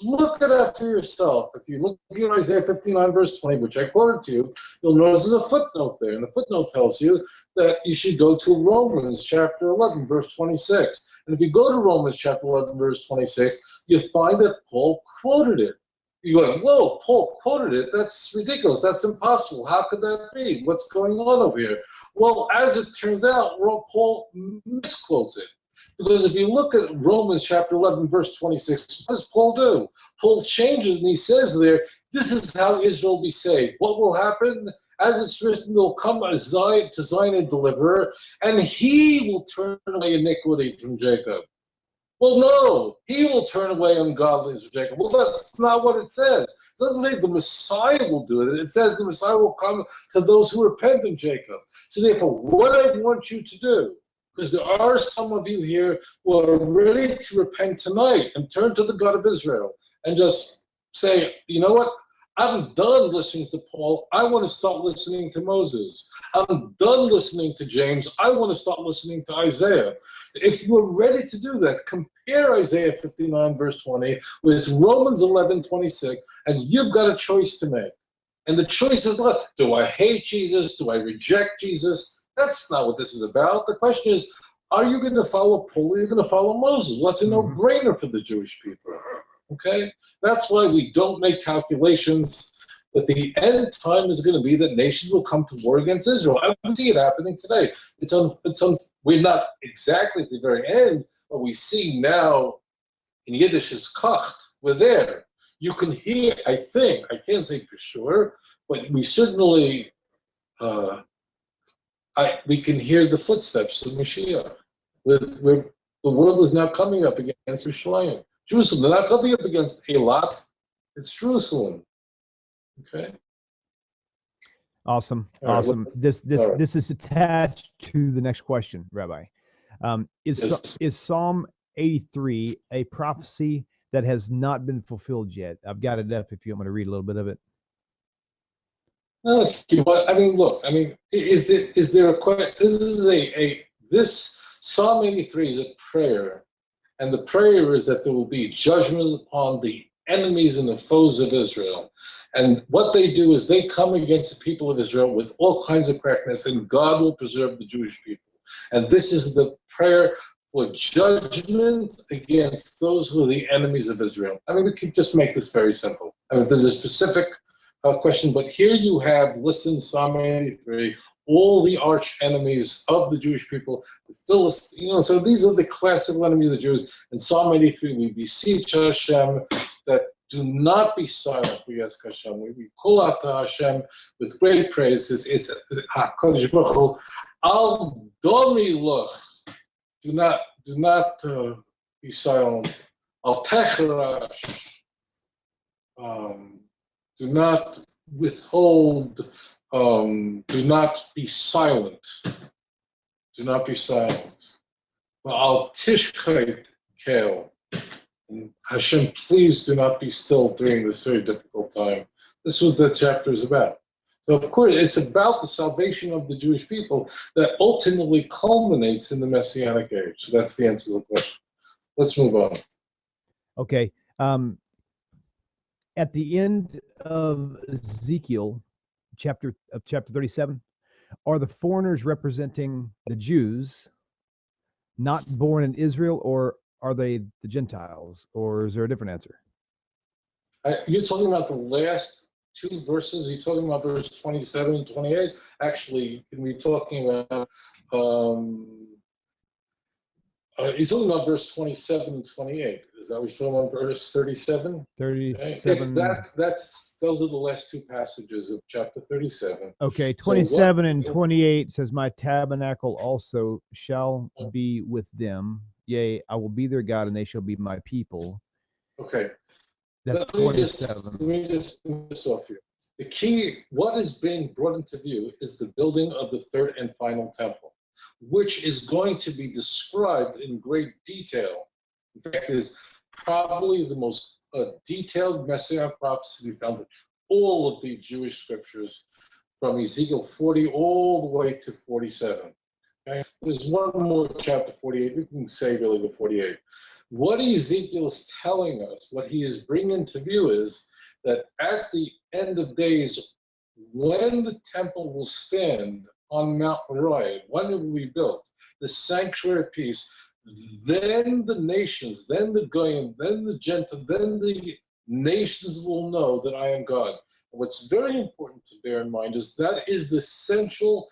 look at that for yourself. If you look at Isaiah 59 verse 20, which I quoted to you, you'll notice there's a footnote there. And the footnote tells you that you should go to Romans chapter 11 verse 26. And if you go to Romans chapter 11 verse 26, you find that Paul quoted it. You go, whoa, Paul quoted it. That's ridiculous. That's impossible. How could that be? What's going on over here? Well, as it turns out, Paul misquotes it. Because if you look at Romans chapter 11, verse 26, what does Paul do? Paul changes and he says there, this is how Israel will be saved. What will happen? As it's written, will come to Zion a deliverer, and he will turn away iniquity from Jacob. Well, no, he will turn away ungodliness from Jacob. Well, that's not what it says. It doesn't say the Messiah will do it. It says the Messiah will come to those who repent in Jacob. So therefore, what I want you to do, because there are some of you here who are ready to repent tonight and turn to the God of Israel and just say, you know what? I'm done listening to Paul. I want to start listening to Moses. I'm done listening to James. I want to start listening to Isaiah. If you're ready to do that, compare Isaiah 59 verse 20 with Romans 11 26, and you've got a choice to make. And the choice is not, do I hate Jesus? Do I reject Jesus? That's not what this is about. The question is, are you going to follow Paul or are you going to follow Moses? Well, that's a no-brainer for the Jewish people. Okay? That's why we don't make calculations, but the end time is going to be that nations will come to war against Israel. I can see it happening today. We're not exactly at the very end, but we see now in Yiddish is kacht. We're there. You can hear, I think, I can't say for sure, but we certainly, we can hear the footsteps of Mashiach. The world is now coming up against Yerushalayim. Jerusalem, they're not coming up against Eilat, it's Jerusalem. Okay? Awesome. All right, awesome. This is attached to the next question, Rabbi. Is Psalm 83 a prophecy that has not been fulfilled yet? I've got it up if you want me to read a little bit of it. Is there a question? This Psalm 83 is a prayer, and the prayer is that there will be judgment upon the enemies and the foes of Israel. And what they do is they come against the people of Israel with all kinds of craftiness, and God will preserve the Jewish people. And this is the prayer for judgment against those who are the enemies of Israel. We can just make this very simple. There's a specific question, but here you have, listen, Psalm 83, all the arch enemies of the Jewish people, the Philistines, so these are the classical enemies of the Jews. In Psalm 83, we beseech Hashem that do not be silent, we ask Hashem. We call out to Hashem with great praise. It's HaKadosh Baruch Hu, Al Domi Loch. Do not be silent. Al Techerash. Do not withhold. Do not be silent. Do not be silent. Al Tishkait Kel. Hashem, please do not be still during this very difficult time. This is what the chapter is about. So, of course, it's about the salvation of the Jewish people that ultimately culminates in the Messianic age. So that's the answer to the question. Let's move on. Okay. At the end of Ezekiel, chapter 37, are the foreigners representing the Jews not born in Israel, or are they the Gentiles, or is there a different answer? You're talking about the last two verses. You're talking about verse 27 and 28. Actually, we're talking about you're talking about verse 27 and 28. Is that what you're talking about? Verse 37? 37. Those are the last two passages of chapter 37. Okay, 27 and 28 says, "My tabernacle also shall be with them. Yea, I will be their God, and they shall be my people." Okay. That's Let me 27. just move this off here. The key, what is being brought into view is the building of the third and final temple, which is going to be described in great detail. In fact, it is probably the most detailed messianic prophecy we found in all of the Jewish scriptures, from Ezekiel 40 all the way to 47. Okay? There's one more chapter 48. We can say really the 48. What Ezekiel is telling us, what he is bringing to view, is that at the end of days, when the temple will stand on Mount Moriah, when it will be built, the sanctuary piece, then the nations, then the Goyim, then the Gentiles, then the nations will know that I am God. And what's very important to bear in mind is that is the central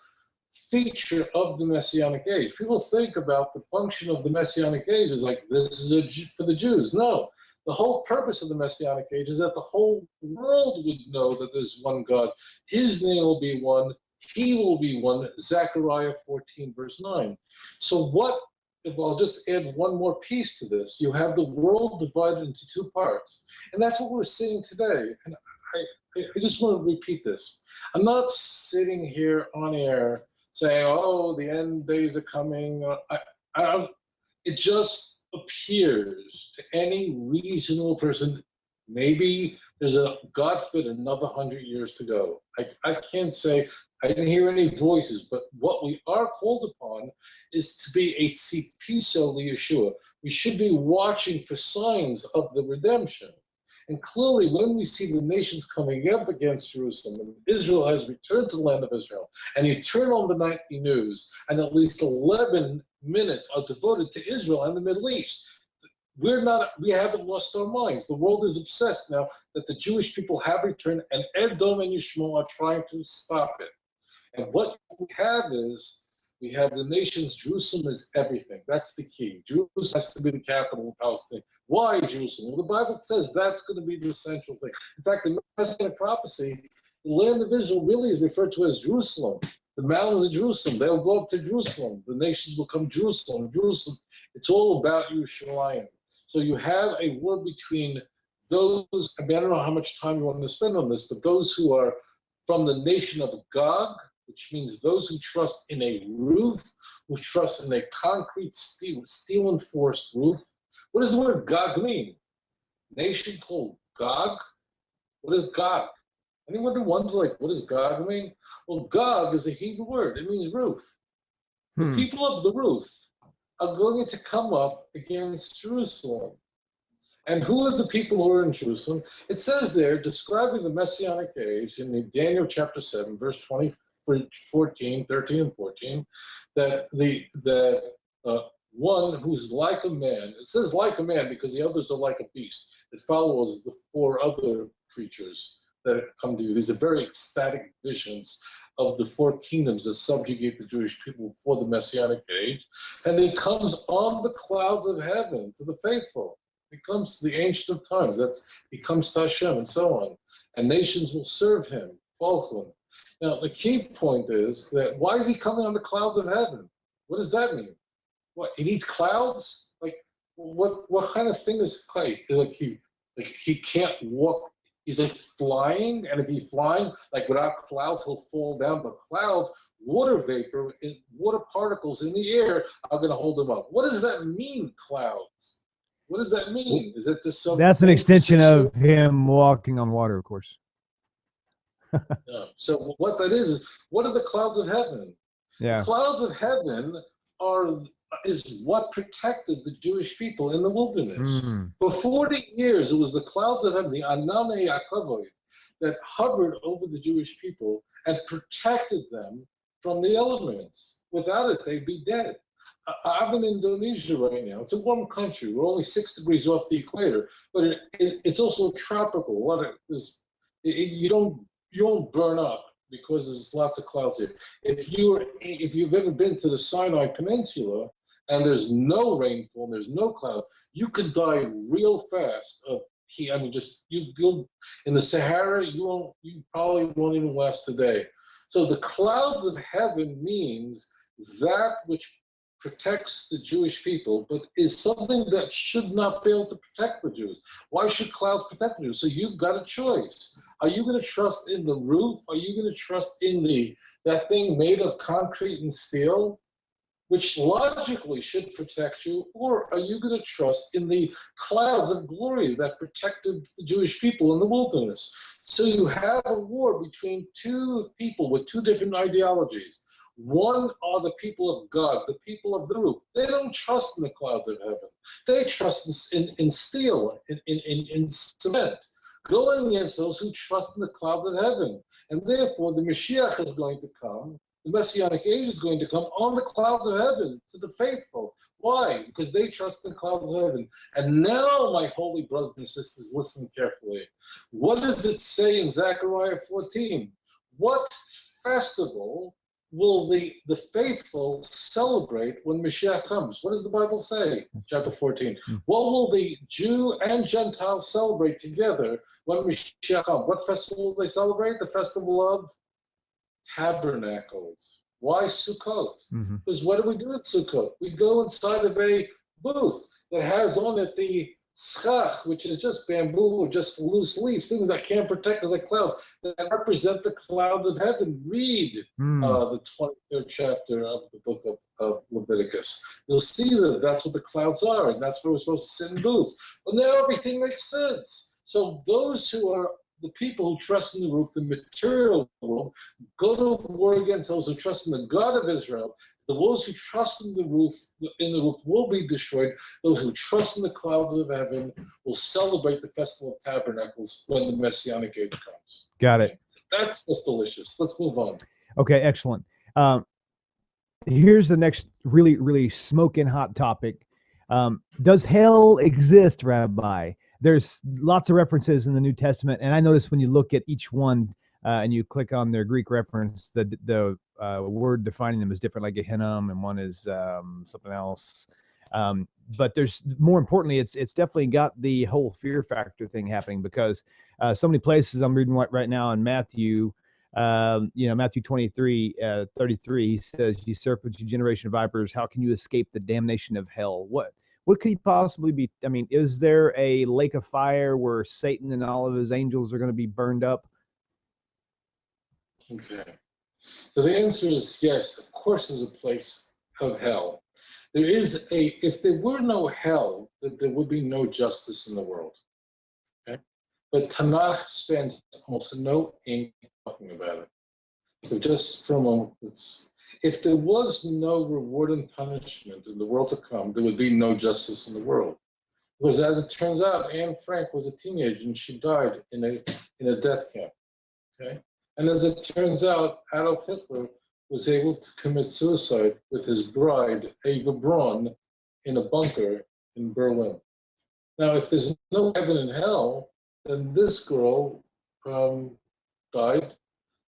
feature of the Messianic age. People think about the function of the Messianic age as like, this is for the Jews. No, the whole purpose of the Messianic age is that the whole world would know that there's one God. His name will be one. He will be one. Zechariah 14, verse 9. So what, if I'll just add one more piece to this, you have the world divided into two parts. And that's what we're seeing today. And I just want to repeat this. I'm not sitting here on air saying, oh, the end days are coming. It just appears to any reasonable person, maybe there's God forbid, another 100 years to go. I can't say, I didn't hear any voices, but what we are called upon is to be a tzipiso liyeshua. We should be watching for signs of the redemption. And clearly, when we see the nations coming up against Jerusalem, and Israel has returned to the land of Israel, and you turn on the nightly news, and at least 11 minutes are devoted to Israel and the Middle East, we haven't lost our minds. The world is obsessed now that the Jewish people have returned, and Edom and Yishmael are trying to stop it. And what we have is, we have the nations. Jerusalem is everything. That's the key. Jerusalem has to be the capital of Palestine. Why Jerusalem? Well, the Bible says that's going to be the central thing. In fact, in Messianic prophecy, the land of Israel really is referred to as Jerusalem. The mountains of Jerusalem, they'll go up to Jerusalem. The nations will come Jerusalem, Jerusalem. It's all about Yerushalayim. So you have a war between those, I don't know how much time you want to spend on this, but those who are from the nation of Gog, which means those who trust in a roof, who trust in a concrete steel-enforced roof. What does the word Gog mean? Nation called Gog? What is Gog? Anyone wonder, like, what does Gog mean? Well, Gog is a Hebrew word. It means roof. The people of the roof are going to come up against Jerusalem. And who are the people who are in Jerusalem? It says there, describing the Messianic age in Daniel chapter 7, verse 13 and 14, that one who's like a man, it says like a man because the others are like a beast. It follows the four other creatures that come to you. These are very ecstatic visions of the four kingdoms that subjugate the Jewish people for the Messianic age. And he comes on the clouds of heaven to the faithful. He comes to the Ancient of Times. He comes to Hashem and so on. And nations will serve him, follow him. Now, the key point is that why is he coming on the clouds of heaven? What does that mean? What, he needs clouds? Like, what kind of thing is like he can't walk? He's like flying, and if he's flying, like without clouds, he'll fall down. But clouds, water vapor, water particles in the air are going to hold him up. What does that mean, clouds? What does that mean? Is that just something? That's an extension of him walking on water, of course. Yeah. So what that is what are the clouds of heaven? Yeah. The clouds of heaven is what protected the Jewish people in the wilderness. Mm. For 40 years, it was the clouds of heaven, the Ananei Yaakov, that hovered over the Jewish people and protected them from the elements. Without it, they'd be dead. I'm in Indonesia right now. It's a warm country. We're only 6 degrees off the equator, but it's also tropical. You don't burn up because there's lots of clouds here. If you've ever been to the Sinai Peninsula and there's no rainfall, and there's no cloud, you could die real fast of heat. I mean, you go in the Sahara, you probably won't even last a day. So the clouds of heaven means that which protects the Jewish people, but is something that should not be able to protect the Jews. Why should clouds protect the Jews? So you've got a choice. Are you going to trust in the roof? Are you going to trust in that thing made of concrete and steel, which logically should protect you? Or are you going to trust in the clouds of glory that protected the Jewish people in the wilderness? So you have a war between two people with two different ideologies. One are the people of God, the people of the roof. They don't trust in the clouds of heaven. They trust in steel, in cement, going against those who trust in the clouds of heaven. And therefore, the Mashiach is going to come, the Messianic age is going to come on the clouds of heaven to the faithful. Why? Because they trust in the clouds of heaven. And now, my holy brothers and sisters, listen carefully. What does it say in Zechariah 14? What festival will the faithful celebrate when Mashiach comes? What does the Bible say? Chapter 14. What will the Jew and Gentile celebrate together when Mashiach comes? What festival will they celebrate? The festival of Tabernacles. Why Sukkot? Because what do we do at Sukkot? We go inside of a booth that has on it the schach, which is just bamboo or just loose leaves, things that can't protect us like clouds, that represent the clouds of heaven. Read the 23rd chapter of the book of Leviticus. You'll see that that's what the clouds are, and that's where we're supposed to sit in booths. Well, now everything makes sense. So those who are the people who trust in the roof, the material world, go to war against those who trust in the God of Israel. Those who trust in the roof will be destroyed. Those who trust in the clouds of heaven will celebrate the Festival of Tabernacles when the Messianic age comes. Got it. That's just delicious. Let's move on. Okay, excellent. Here's the next really, really smoking hot topic. Does hell exist, Rabbi? There's lots of references in the New Testament, and I notice when you look at each one and you click on their Greek reference, the word defining them is different, like Gehenna, and one is something else. But there's more importantly, it's definitely got the whole fear factor thing happening, because so many places I'm reading right now in Matthew. Matthew 23:33, he says, "You serpents, you generation of vipers, how can you escape the damnation of hell?" What could he possibly be? I mean, is there a lake of fire where Satan and all of his angels are going to be burned up? Okay. So the answer is yes, of course there's a place of hell. If there were no hell, there would be no justice in the world. Okay? But TaNaCh spends almost no ink talking about it. So just for a moment, if there was no reward and punishment in the world to come, there would be no justice in the world. Because as it turns out, Anne Frank was a teenager and she died in a death camp. Okay? And as it turns out, Adolf Hitler was able to commit suicide with his bride, Eva Braun, in a bunker in Berlin. Now, if there's no heaven and hell, then this girl died.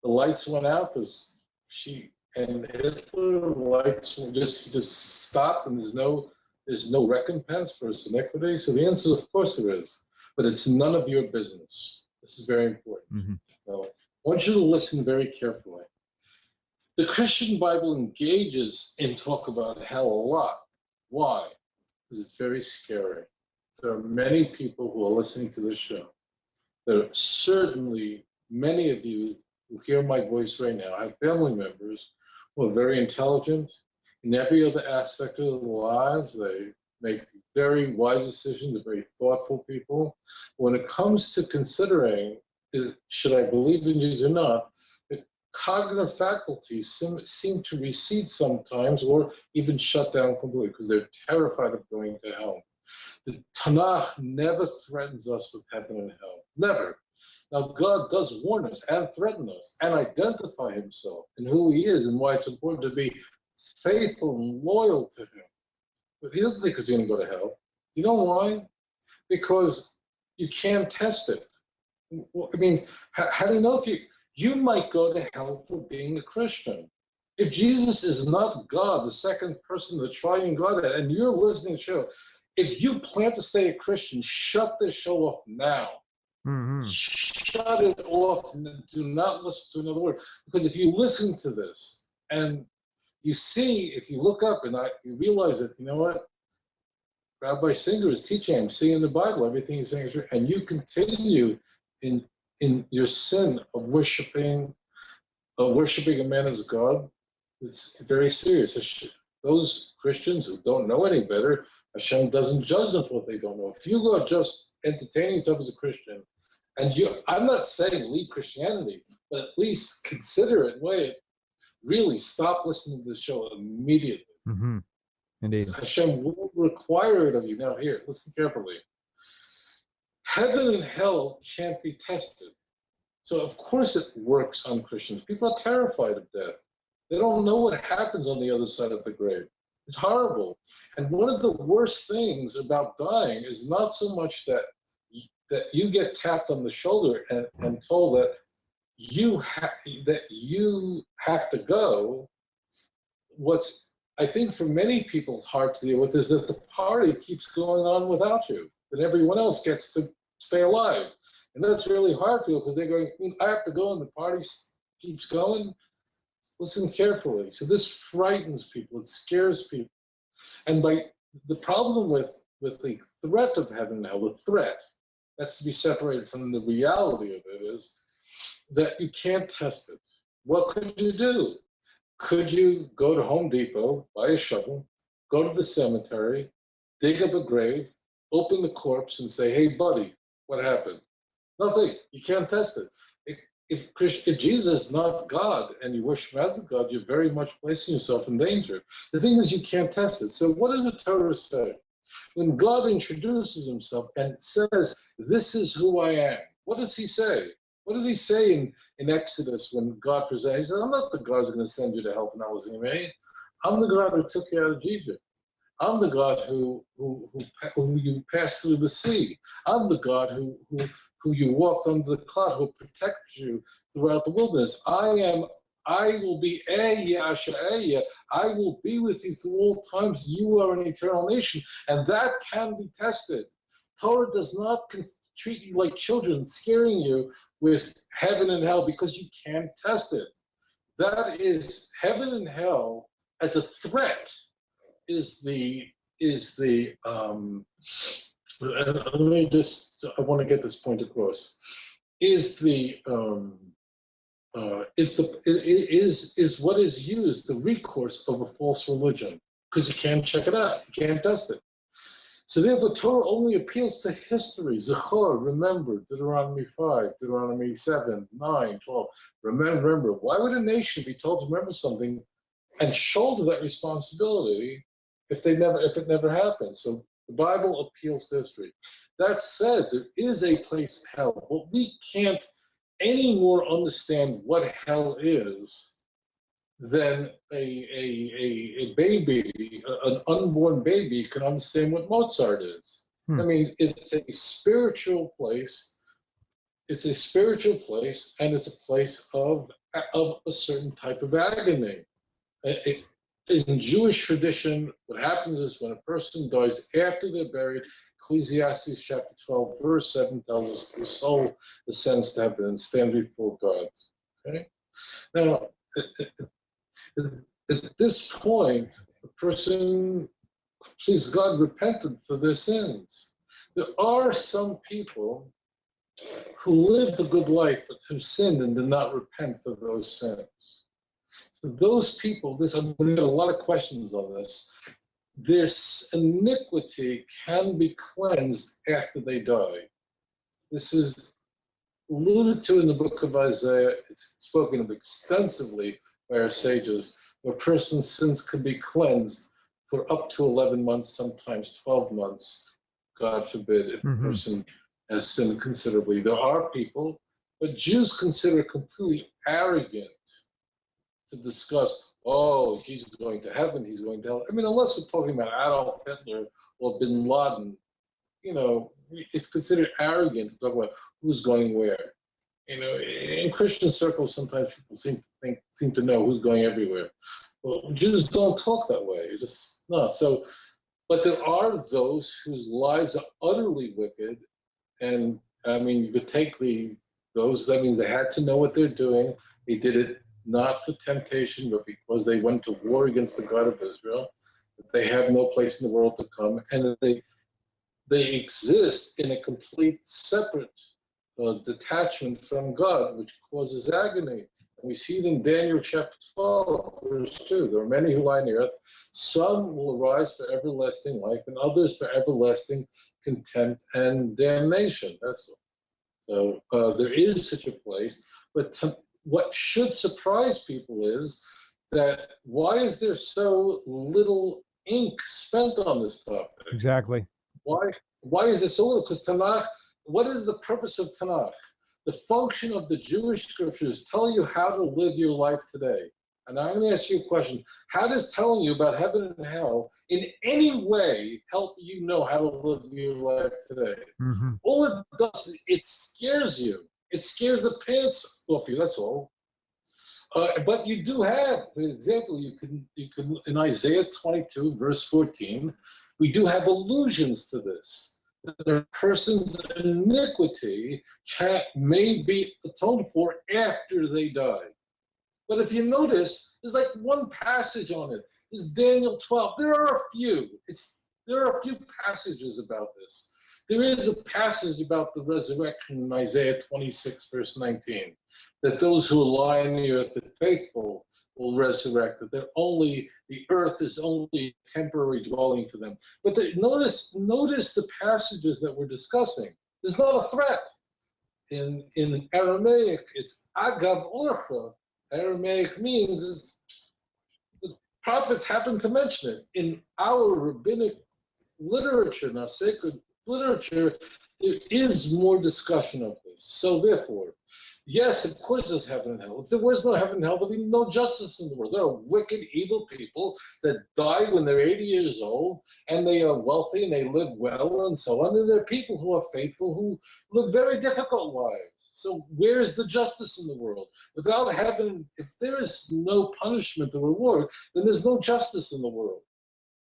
The lights went out. And Hitler, lights just stopped, and there's no recompense for his iniquity. So the answer is, of course, there is, but it's none of your business. This is very important. Now, I want you to listen very carefully. The Christian Bible engages in talk about hell a lot. Why? Because it's very scary. There are many people who are listening to this show. There are certainly many of you who hear my voice right now have family members who are very intelligent in every other aspect of their lives. They make very wise decisions. They're very thoughtful people. When it comes to considering, should I believe in Jesus or not, cognitive faculties seem to recede sometimes, or even shut down completely because they're terrified of going to hell. The TaNaCh never threatens us with heaven and hell. Never. Now, God does warn us and threaten us and identify himself and who he is and why it's important to be faithful and loyal to him. But he doesn't think he's going to go to hell. You know why? Because you can't test it. It means, how do you know if you might go to hell for being a Christian? If Jesus is not God, the second person of the triune God, and you're listening to the show, if you plan to stay a Christian, shut this show off now. Mm-hmm. Shut it off and do not listen to another word. Because if you listen to this and you see, if you look up and you realize that, you know what? Rabbi Singer is teaching, I'm seeing in the Bible, everything he's saying is true, and you continue in your sin of worshiping a man as God, it's very serious. Those Christians who don't know any better, Hashem doesn't judge them for what they don't know. If you go just entertaining yourself as a Christian, and I'm not saying leave Christianity, but at least consider it, really stop listening to the show immediately. Mm-hmm. Indeed. Hashem will require it of you. Now here, listen carefully. Heaven and hell can't be tested. So of course it works on Christians. People are terrified of death. They don't know what happens on the other side of the grave. It's horrible. And one of the worst things about dying is not so much that you get tapped on the shoulder and told that you have to go. What's, I think, for many people hard to deal with is that the party keeps going on without you, that everyone else gets to stay alive. And that's really hard for you because they're going, I have to go and the party keeps going. Listen carefully. So this frightens people, it scares people. And the problem with the threat of heaven and hell, the threat, that's to be separated from the reality of it, is that you can't test it. What could you do? Could you go to Home Depot, buy a shovel, go to the cemetery, dig up a grave, open the corpse and say, hey buddy, what happened? Nothing. You can't test it. If Jesus is not God and you worship as a God, you're very much placing yourself in danger. The thing is, you can't test it. So what does the Torah say? When God introduces himself and says, this is who I am, what does he say? What does he say in Exodus when God presents? He says, I'm not the God who's going to send you to help and Elohim. I'm the God who took you out of Egypt. I'm the God who you passed through the sea. I'm the God who you walked under the cloud, who protected you throughout the wilderness. I will be I will be with you through all times. You are an eternal nation, and that can be tested. Torah does not treat you like children, scaring you with heaven and hell because you can't test it. That is, heaven and hell as a threat is the let me just, I want to get this point across, is what is used, the recourse of a false religion, because you can't check it out, you can't test it. So therefore, Torah only appeals to history. Zechor, remember, Deuteronomy 5, Deuteronomy 7, 9, 12. Remember. Why would a nation be told to remember something and shoulder that responsibility if it never happened? So the Bible appeals to history. That said, there is a place, hell, but we can't any more understand what hell is than a baby, an unborn baby can understand what Mozart is. I mean, it's a spiritual place. It's a spiritual place, and it's a place of a certain type of agony. In Jewish tradition, what happens is when a person dies after they're buried, Ecclesiastes chapter 12, verse 7 tells us the soul ascends to heaven and stands before God. Okay? Now, at this point, the person, please God, repented for their sins. There are some people who lived a good life but who sinned and did not repent for those sins. So those people, I'm going to get a lot of questions on this. Their iniquity can be cleansed after they die. This is alluded to in the book of Isaiah. It's spoken of extensively by our sages, where a person's sins can be cleansed for up to 11 months, sometimes 12 months, God forbid, if a person has sinned considerably. There are people, but Jews consider it completely arrogant to discuss, oh, he's going to heaven, he's going to hell. I mean, unless we're talking about Adolf Hitler or Bin Laden, you know, it's considered arrogant to talk about who's going where. You know, in Christian circles, sometimes people seem to know who's going everywhere. Well, Jews don't talk that way. It's just no. So, but there are those whose lives are utterly wicked, and I mean, you could take those. That means they had to know what they're doing. They did it not for temptation, but because they went to war against the God of Israel. They have no place in the world to come, and they exist in a complete separate detachment from God, which causes agony. And we see it in Daniel chapter 12, verse 2. There are many who lie on the earth. Some will arise for everlasting life, and others for everlasting contempt and damnation. That's all. So there is such a place. But what should surprise people is that why is there so little ink spent on this topic? Exactly. Why is it so little? Because TaNaCh, what is the purpose of TaNaCh? The function of the Jewish scriptures tell you how to live your life today. And I'm going to ask you a question. How does telling you about heaven and hell in any way help you know how to live your life today? All it does, it scares you. It scares the pants off you, that's all. But you do have, for example, you can in Isaiah 22, verse 14, we do have allusions to this. That a person's iniquity may be atoned for after they die. But if you notice, there's like one passage on it. It's Daniel 12. There are a few. There are a few passages about this. There is a passage about the resurrection in Isaiah 26, verse 19, that those who lie on the earth, the faithful, will resurrect, that the earth is only a temporary dwelling for them. But notice the passages that we're discussing. There's not a threat. In Aramaic, it's agav orcha. Aramaic means the prophets happen to mention it. In our rabbinic literature, now sacred literature, there is more discussion of this. So therefore, yes, of course there's heaven and hell. If there was no heaven and hell, there'd be no justice in the world. There are wicked, evil people that die when they're 80 years old, and they are wealthy and they live well and so on. And there are people who are faithful who live very difficult lives. So where is the justice in the world? Without heaven, if there is no punishment or reward, then there's no justice in the world.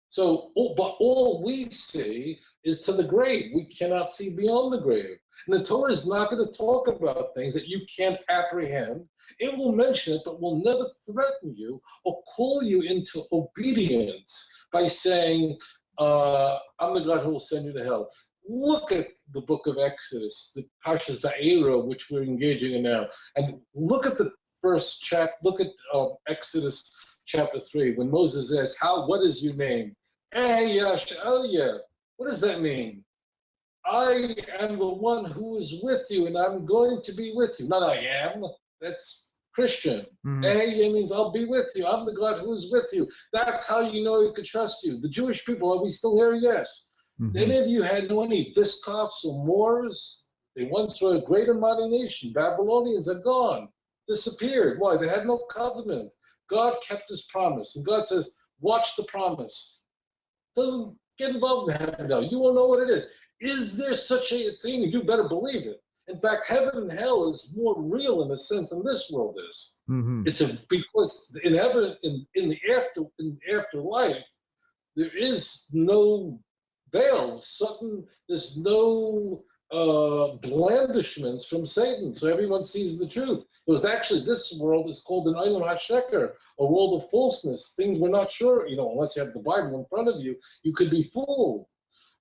So, but all we see is to the grave. We cannot see beyond the grave. And the Torah is not going to talk about things that you can't apprehend. It will mention it, but will never threaten you or call you into obedience by saying, I'm the God who will send you to hell. Look at the book of Exodus, the Parshas Va'era, which we're engaging in now, and look at the first chapter. Look at Exodus chapter 3, when Moses asks, what is your name? What does that mean? I am the one who is with you, and I'm going to be with you. Not I am. That's Christian. Means I'll be with you. I'm the God who is with you. That's how you know he could trust you. The Jewish people, are we still here? Yes. Any of you know any Viskovs or Moors? They once were a great and mighty nation. Babylonians are gone, disappeared. Why? They had no covenant. God kept his promise. And God says, watch the promise. Doesn't get involved in heaven now. You won't know what it is. Is there such a thing? You better believe it. In fact, heaven and hell is more real in a sense than this world is. Because in heaven, in the afterlife, there is no veil. There's no blandishments from Satan, so everyone sees the truth. Because actually, this world is called an Olam HaSheker, a world of falseness. Things we're not sure, unless you have the Bible in front of you, you could be fooled.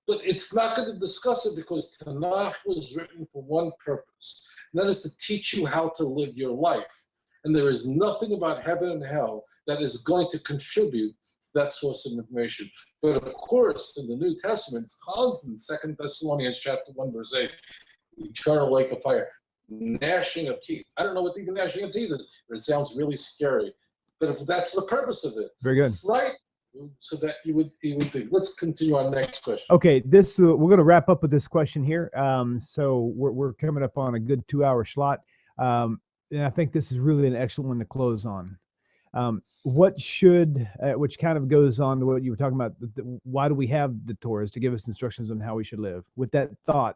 But it's not going to discuss it because TaNaCh was written for one purpose, and that is to teach you how to live your life. And there is nothing about heaven and hell that is going to contribute to that source of information. But of course, in the New Testament, it's constant. 2 Thessalonians chapter 1, verse 8, eternal lake of fire. gnashing of teeth. I don't know what the gnashing of teeth is, but it sounds really scary. But if that's the purpose of it, very good. Right. So that you would think. Let's continue on next question. Okay, this we're going to wrap up with this question here. So we're coming up on a good 2-hour slot, and I think this is really an excellent one to close on. What should, which kind of goes on to what you were talking about. Why do we have the Torah? To give us instructions on how we should live. With that thought,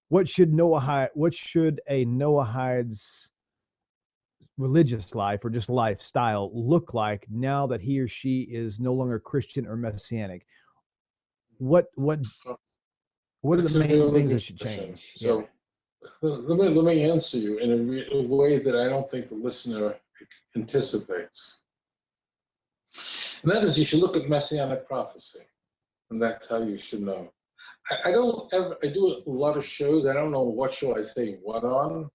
what should a Noahide's religious life or just lifestyle look like now that he or she is no longer Christian or Messianic? What are the main things that should change? So let me answer you in a way that I don't think the listener anticipates. And that is, you should look at Messianic prophecy, and that's how you should know. I do a lot of shows. I don't know what show I say what on.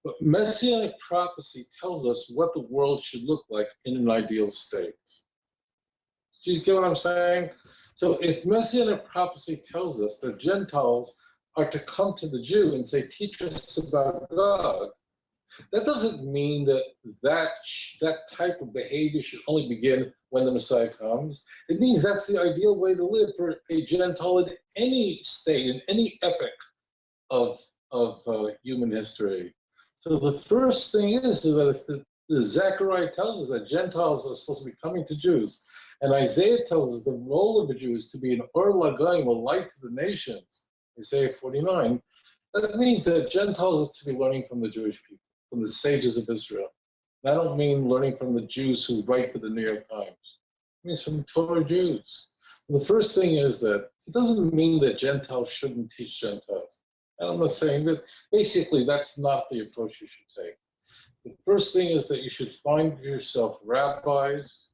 But Messianic prophecy tells us what the world should look like in an ideal state. Do you get what I'm saying? So if Messianic prophecy tells us that Gentiles are to come to the Jew and say, teach us about God, that doesn't mean that type of behavior should only begin when the Messiah comes. It means that's the ideal way to live for a Gentile in any state, in any epoch of human history. So the first thing is that the Zechariah tells us that Gentiles are supposed to be coming to Jews. And Isaiah tells us the role of a Jew is to be an Or L'Goyim, a light to the nations, Isaiah 49. That means that Gentiles are to be learning from the Jewish people, from the sages of Israel. And I don't mean learning from the Jews who write for the New York Times. It means from Torah Jews. And the first thing is that it doesn't mean that Gentiles shouldn't teach Gentiles. I'm not saying that. Basically, that's not the approach you should take. The first thing is that you should find yourself rabbis,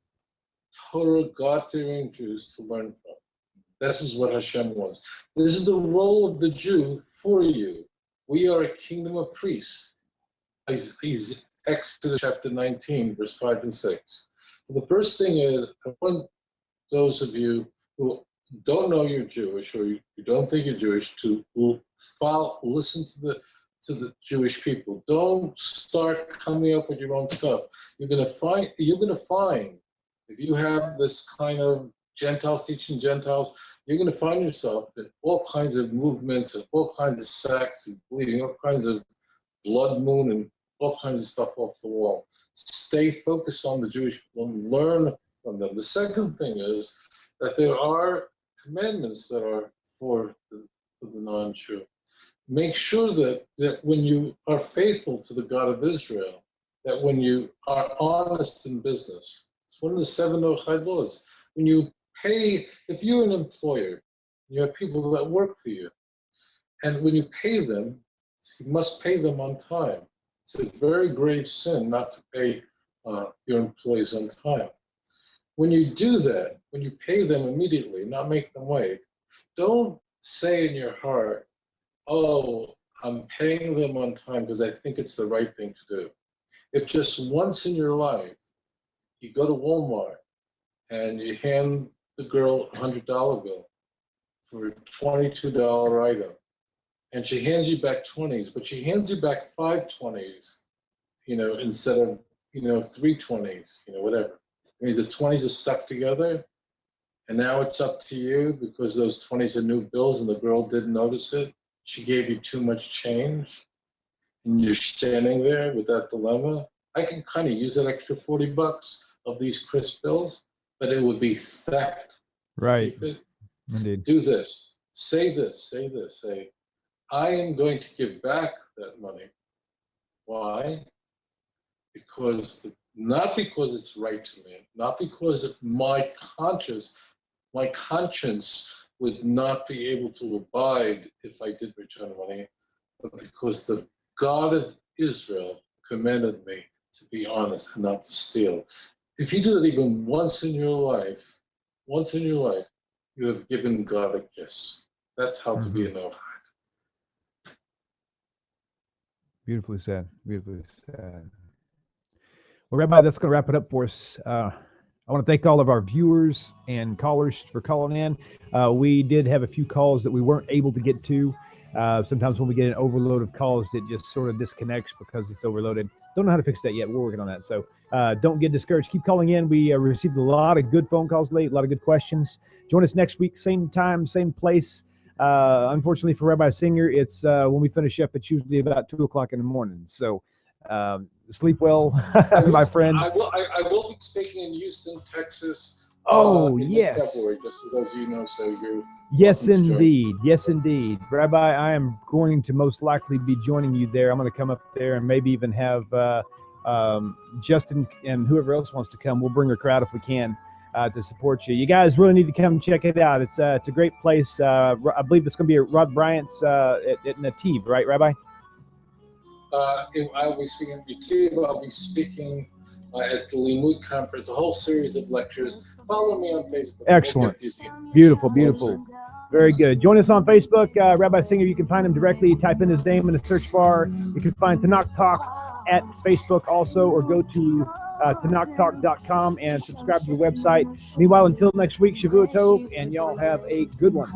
Torah, God-fearing Jews to learn from. This is what Hashem wants. This is the role of the Jew for you. We are a kingdom of priests. Exodus chapter 19, verse 5 and 6. The first thing is, I want those of you who don't know you're Jewish or you don't think you're Jewish to listen to the Jewish people. Don't start coming up with your own stuff. You're gonna find if you have this kind of Gentiles teaching Gentiles, you're gonna find yourself in all kinds of movements and all kinds of sects and bleeding, all kinds of blood moon and all kinds of stuff off the wall. Stay focused on the Jewish people and learn from them. The second thing is that there are commandments that are for the non-Jew. Make sure that when you are faithful to the God of Israel, that when you are honest in business, it's one of the 7 Noahide laws. When you pay, if you're an employer, you have people that work for you, and when you pay them, you must pay them on time. It's a very grave sin not to pay your employees on time. When you do that, when you pay them immediately, not make them wait, don't say in your heart, oh, I'm paying them on time because I think it's the right thing to do. If just once in your life, you go to Walmart and you hand the girl a $100 bill for a $22 item, and she hands you back 20s, but she hands you back 5 20s, instead of, 3 20s, whatever. It means the 20s are stuck together, and now it's up to you because those 20s are new bills and the girl didn't notice it. She gave you too much change, and you're standing there with that dilemma. I can kind of use that extra $40 of these crisp bills, but it would be theft. Right. Indeed. Do this. Say this. Say this. Say, I am going to give back that money. Why? Not because it's right to me, not because of my conscience would not be able to abide if I did return money, but because the God of Israel commanded me to be honest and not to steal. If you do that even once in your life, you have given God a kiss. That's how to be a Noahide. Beautifully said. Beautifully said. Well, Rabbi, that's going to wrap it up for us. I want to thank all of our viewers and callers for calling in. We did have a few calls that we weren't able to get to. Sometimes when we get an overload of calls, it just sort of disconnects because it's overloaded. Don't know how to fix that yet. We're working on that. So don't get discouraged. Keep calling in. We received a lot of good phone calls late, a lot of good questions. Join us next week, same time, same place. Unfortunately for Rabbi Singer, it's when we finish up, it's usually about 2 o'clock in the morning. So sleep well, my friend. I will be speaking in Houston, Texas. In yes. February, just so those of you know, so you're yes, indeed. Yes, indeed. Rabbi, I am going to most likely be joining you there. I'm going to come up there and maybe even have Justin and whoever else wants to come. We'll bring a crowd if we can to support you. You guys really need to come check it out. It's a great place. I believe it's going to be at Rod Bryant's at Nativ, right, Rabbi? I'll be speaking at Nativ. I'll be speaking at the Limud conference, a whole series of lectures. Follow me on Facebook. Excellent. Beautiful, beautiful. Very good. Join us on Facebook. Rabbi Singer, you can find him directly. Type in his name in the search bar. You can find TaNaCh Talk at Facebook also, or go to TaNaChTalk.com and subscribe to the website. Meanwhile, until next week, Shavua Tov, and y'all have a good one.